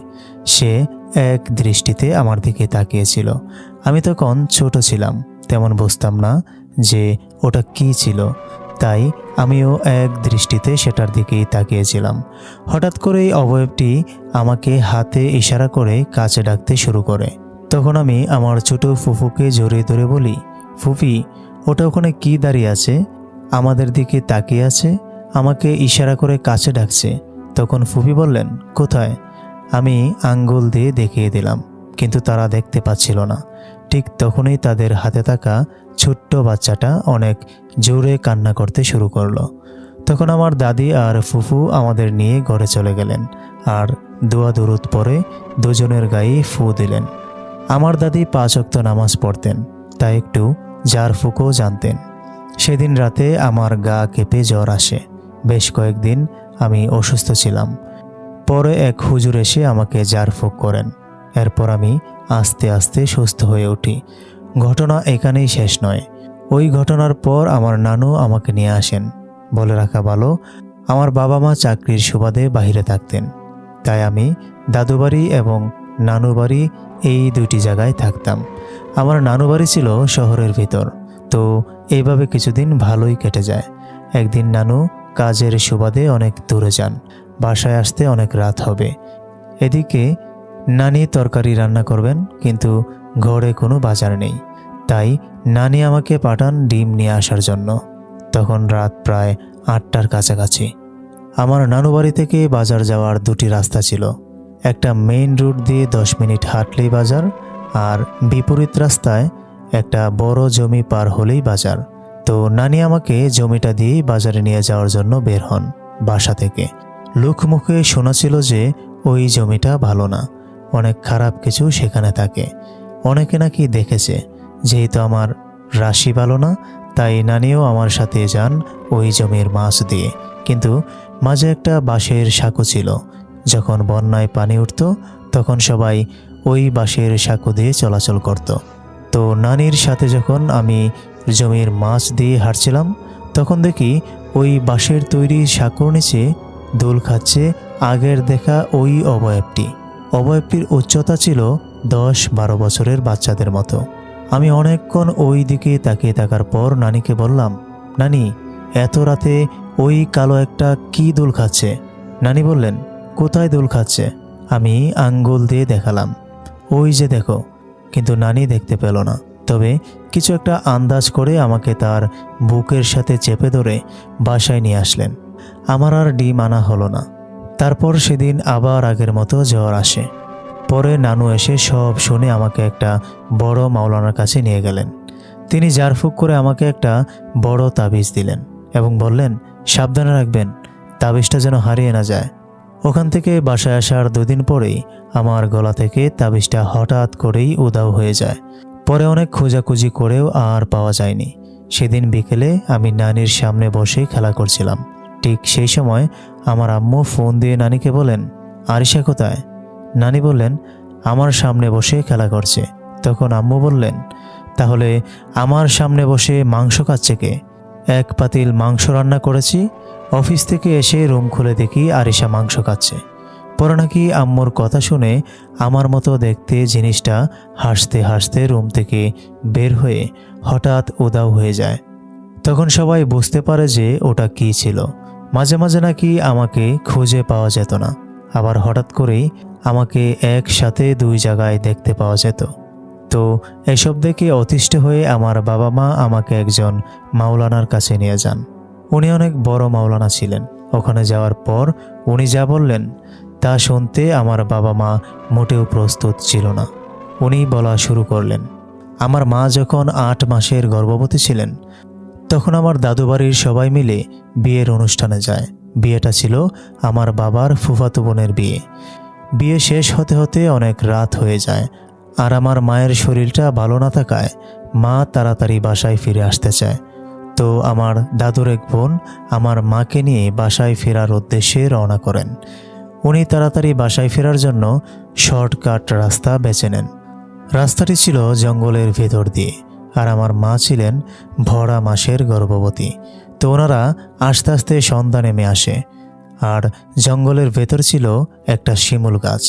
সে এক দৃষ্টিতে আমার দিকে তাকিয়েছিল। আমি তখন ছোট ছিলাম, তেমন বুঝতাম না যে ওটা কি ছিল, তাই আমিও এক দৃষ্টিতে সেটার দিকেই তাকিয়েছিলাম। হঠাৎ করেই অবয়বটি আমাকে হাতে ইশারা করে কাছে ডাকতে শুরু করে। তখন আমি আমার ছোট ফুফুকে জড়িয়ে ধরে বলি, ফুফি, ওটা ওখানে কি দাঁড়িয়ে আছে? আমাদের দিকে তাকিয়ে আছে, আমাকে ইশারা করে কাছে ডাকছে। তখন ফুফি বললেন, কোথায়? আমি আঙ্গুল দিয়ে দেখিয়ে দিলাম, কিন্তু তারা দেখতে পাচ্ছিল না। ঠিক তখনই তাদের হাতে থাকা ছোট্ট বাচ্চাটা অনেক জোরে কান্না করতে শুরু করলো। তখন আমার দাদি আর ফুফু আমাদের নিয়ে ঘরে চলে গেলেন আর দোয়া দরুদ পরে দুজনের গায়ে ফু দিলেন। আমার দাদি 5 ওয়াক্ত নামাজ পড়তেন, তাই একটু ঝাড়ফুঁকও জানতেন। সেদিন রাতে আমার গা কেঁপে জ্বর আসে। বেশ কয়েকদিন আমি অসুস্থ ছিলাম। পরে এক হুজুর এসে আমাকে ঝাড়ফুঁক করেন। এরপর আমি আস্তে আস্তে সুস্থ হয়ে উঠি। ঘটনা এখানেই শেষ নয়। ওই ঘটনার পর আমার নানু আমাকে নিয়ে আসেন। বলে রাখা ভালো, আমার বাবা মা চাকরির সুবাদে বাইরে থাকতেন, তাই আমি দাদু বাড়ি এবং নানু বাড়ি এই দুইটি জায়গায় থাকতাম। আমার নানু বাড়ি ছিল শহরের ভিতর, তো এইভাবে কিছুদিন ভালোই কেটে যায়। একদিন নানু কাজের সুবাদে অনেক দূরে যান। বাসায় আসতে অনেক রাত হবে। এদিকে নানি তরকারি রান্না করবেন, কিন্তু ঘরে কোনো বাজার নেই, তাই নানি আমাকে পাঠান ডিম নিয়ে আসার জন্য। তখন রাত প্রায় 8টার কাছাকাছি। আমার নানু বাড়ি থেকে বাজার যাওয়ার দুটি রাস্তা ছিল। একটা মেইন রুট দিয়ে 10 মিনিট হাঁটলেই বাজার, আর বিপরীত রাস্তায় একটা বড় জমি পার হলেই বাজার। তো নানি আমাকে জমিটা দিয়েই বাজারে নিয়ে যাওয়ার জন্য বের হন বাসা থেকে। লোকমুখে শোনা ছিল যে ওই জমিটা ভালো না, অনেক খারাপ কিছু সেখানে থাকে। অনেকে নাকি দেখেছে। যেহেতু আমার রাশি ভালো না, তাই নানিও আমার সাথে যান ওই জমির মাছ দিয়ে। কিন্তু মাঝে একটা বাঁশের সাঁকো ছিল। যখন বন্যায় পানি উঠত, তখন সবাই ওই বাঁশের সাঁকো দিয়ে চলাচল করত। তো নানির সাথে যখন আমি জমির মাছ দিয়ে হাঁটছিলাম, তখন দেখি ওই বাঁশের তৈরি সাঁকোর নিচে দোল খাচ্ছে আগের দেখা ওই অবয়বটি। অবয়বটির উচ্চতা ছিল 10-12 বছরের বাচ্চাদের মতো। আমি অনেকক্ষণ ওই দিকে তাকিয়ে থাকার পর নানিকে বললাম, নানি, এত রাতে ওই কালো একটা কি দোল খাচ্ছে? নানি বললেন, কোথায় দোল খাচ্ছে? আমি আঙ্গুল দিয়ে দেখালাম, ওই যে দেখো। কিন্তু নানি দেখতে পেল না, তবে কিছু একটা আন্দাজ করে আমাকে তার বুকের সাথে চেপে ধরে বাসায় নিয়ে আসলেন। আমার আর ডিম আনা হলো না। তারপর সেদিন আবার আগের মতো জ্বর আসে। পরে নানু এসে সব শুনে আমাকে একটা বড় মাওলানার কাছে নিয়ে গেলেন। তিনি ঝাড়ফুঁক করে আমাকে একটা বড় তাবিজ দিলেন এবং বললেন, সাবধানে রাখবেন, তাবিজটা যেন হারিয়ে না যায়। ওখান থেকে বাসায় আসার 2 দিন পরেই আমার গলা থেকে তাবিজটা হঠাৎ করেই উধাও হয়ে যায়। পরে অনেক খোঁজাখুঁজি করেও আর পাওয়া যায়নি। সেদিন বিকেলে আমি নানির সামনে বসে খেলা করছিলাম। ঠিক সেই সময় আমার আম্মু ফোন দিয়ে নানিকে বলেন, আরিশা কোথায়? নানি বললেন, আমার সামনে বসে খেলা করছে। তখন আম্মু বললেন, তাহলে আমার সামনে বসে মাংস খাচ্ছে কে? 1 পাতিল মাংস রান্না করেছি। অফিস থেকে এসে রুম খুলে দেখি আরিশা মাংস খাচ্ছে। পরে নাকি আম্মুর কথা শুনে আমার মতো দেখতে জিনিসটা হাসতে হাসতে রুম থেকে বের হয়ে হঠাৎ উধাও হয়ে যায়। তখন সবাই বুঝতে পারে যে ওটা কী ছিল। মাঝে মাঝে নাকি আমাকে খুঁজে পাওয়া যেত না, আবার হঠাৎ করেই আমাকে একসাথে 2 জায়গায় দেখতে পাওয়া যেত। তো এসব দেখে অতিষ্ঠ হয়ে আমার বাবা মা আমাকে একজন মাওলানার কাছে নিয়ে যান। উনি অনেক বড় মাওলানা ছিলেন। ওখানে যাওয়ার পর উনি যা বললেন তা শুনতে আমার বাবা মা মোটেও প্রস্তুত ছিল না। উনি বলা শুরু করলেন, আমার মা যখন 8 মাসের গর্ভবতী ছিলেন, তখন আমার দাদু বাড়ির সবাই মিলে বিয়ের অনুষ্ঠানে যায়। বিয়েটা ছিল আমার বাবার ফুফাতো বোনের বিয়ে। বিয়ে শেষ হতে হতে অনেক রাত হয়ে যায়, আর আমার মায়ের শরীরটা ভালো না থাকায় মা তাড়াতাড়ি বাসায় ফিরে আসতে চায়। তো আমার দাদুর এক বোন আমার মাকে নিয়ে বাসায় ফেরার উদ্দেশ্যে রওনা করেন। উনি তাড়াতাড়ি বাসায় ফেরার জন্য শর্টকাট রাস্তা বেছে নেন। রাস্তাটি ছিল জঙ্গলের ভেতর দিয়ে, আর আমার মা ছিলেন ভরা মাসের গর্ভবতী। তো ওনারা আস্তে আস্তে সন্ধ্যা নেমে আসে, আর জঙ্গলের ভেতর ছিল একটা শিমুল গাছ।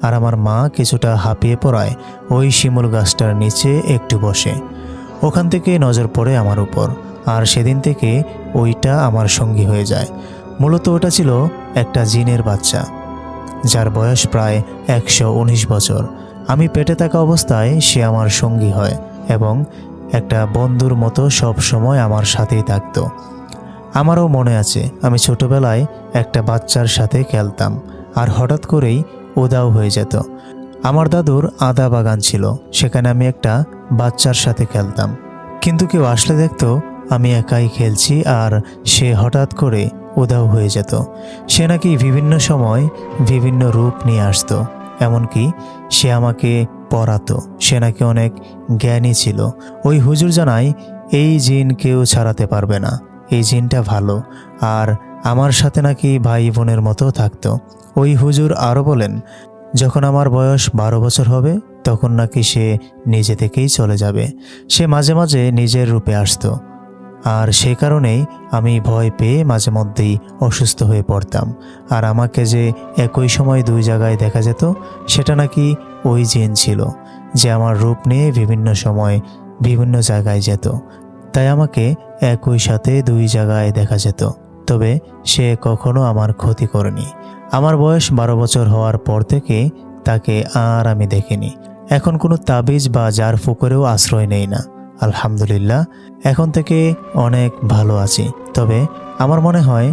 আর আমার মা কিছুটা হাঁপিয়ে পড়ায় ওই শিমুল গাছটার নিচে একটু বসে। ওখান থেকে নজর পড়ে আমার উপর, আর সেদিন থেকে ওইটা আমার সঙ্গী হয়ে যায়। মূলত ওটা ছিল একটা জিনের বাচ্চা, যার বয়স প্রায় 119 বছর। আমি পেটে থাকা অবস্থায় সে আমার সঙ্গী হয় এবং একটা বন্ধুর মতো সব সময় আমার সাথেই থাকতো। আমারও মনে আছে, আমি ছোটবেলায় একটা বাচ্চার সাথে খেলতাম, আর হঠাৎ করেই উধাও হয়ে যেত। আমার দাদুর আদা বাগান ছিল, সেখানে আমি একটা বাচ্চার সাথে খেলতাম, কিন্তু কেউ আসলে দেখতো আমি একাই খেলছি, আর সে হঠাৎ করে উধাও হয়ে যেত। সে নাকি বিভিন্ন সময় বিভিন্ন রূপ নিয়ে আসতো, এমনকি সে আমাকে পড়াতো। সে নাকি অনেক জ্ঞানী ছিল। ওই হুজুর জানায় এই জিন কেউ ছাড়াতে পারবে না, এই জিনটা ভালো, আর আমার সাথে নাকি ভাই বোনের মতো থাকতো। ওই হুজুর আরও বলেন, যখন আমার বয়স 12 বছর হবে তখন নাকি সে নিজে থেকেই চলে যাবে। সে মাঝে মাঝে নিজের রূপে আসতো, আর সে কারণেই আমি ভয় পেয়ে মাঝে মধ্যেই অসুস্থ হয়ে পড়তাম। আর আমাকে যে একই সময় 2 জায়গায় দেখা যেত, সেটা নাকি ওই জিন ছিল, যে আমার রূপ নিয়ে বিভিন্ন সময় বিভিন্ন জায়গায় যেত। তাই আমাকে একই সাথে 2 জায়গায় দেখা যেত, তবে সে কখনো আমার ক্ষতি করেনি। আমার বয়স 12 বছর হওয়ার পর থেকে তাকে আর আমি দেখিনি। এখন কোনো তাবিজ বা জার ফুকরেও আশ্রয় নেই না। আলহামদুলিল্লাহ, এখন থেকে অনেক ভালো আছি। তবে আমার মনে হয়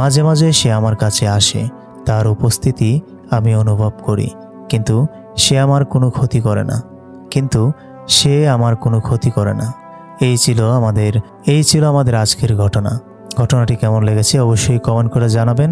মাঝে মাঝে সে আমার কাছে আসে, তার উপস্থিতি আমি অনুভব করি, কিন্তু সে আমার কোনো ক্ষতি করে না। এই ছিল আমাদের আজকের ঘটনা। ঘটনাটি কেমন লেগেছে অবশ্যই কমেন্ট করে জানাবেন।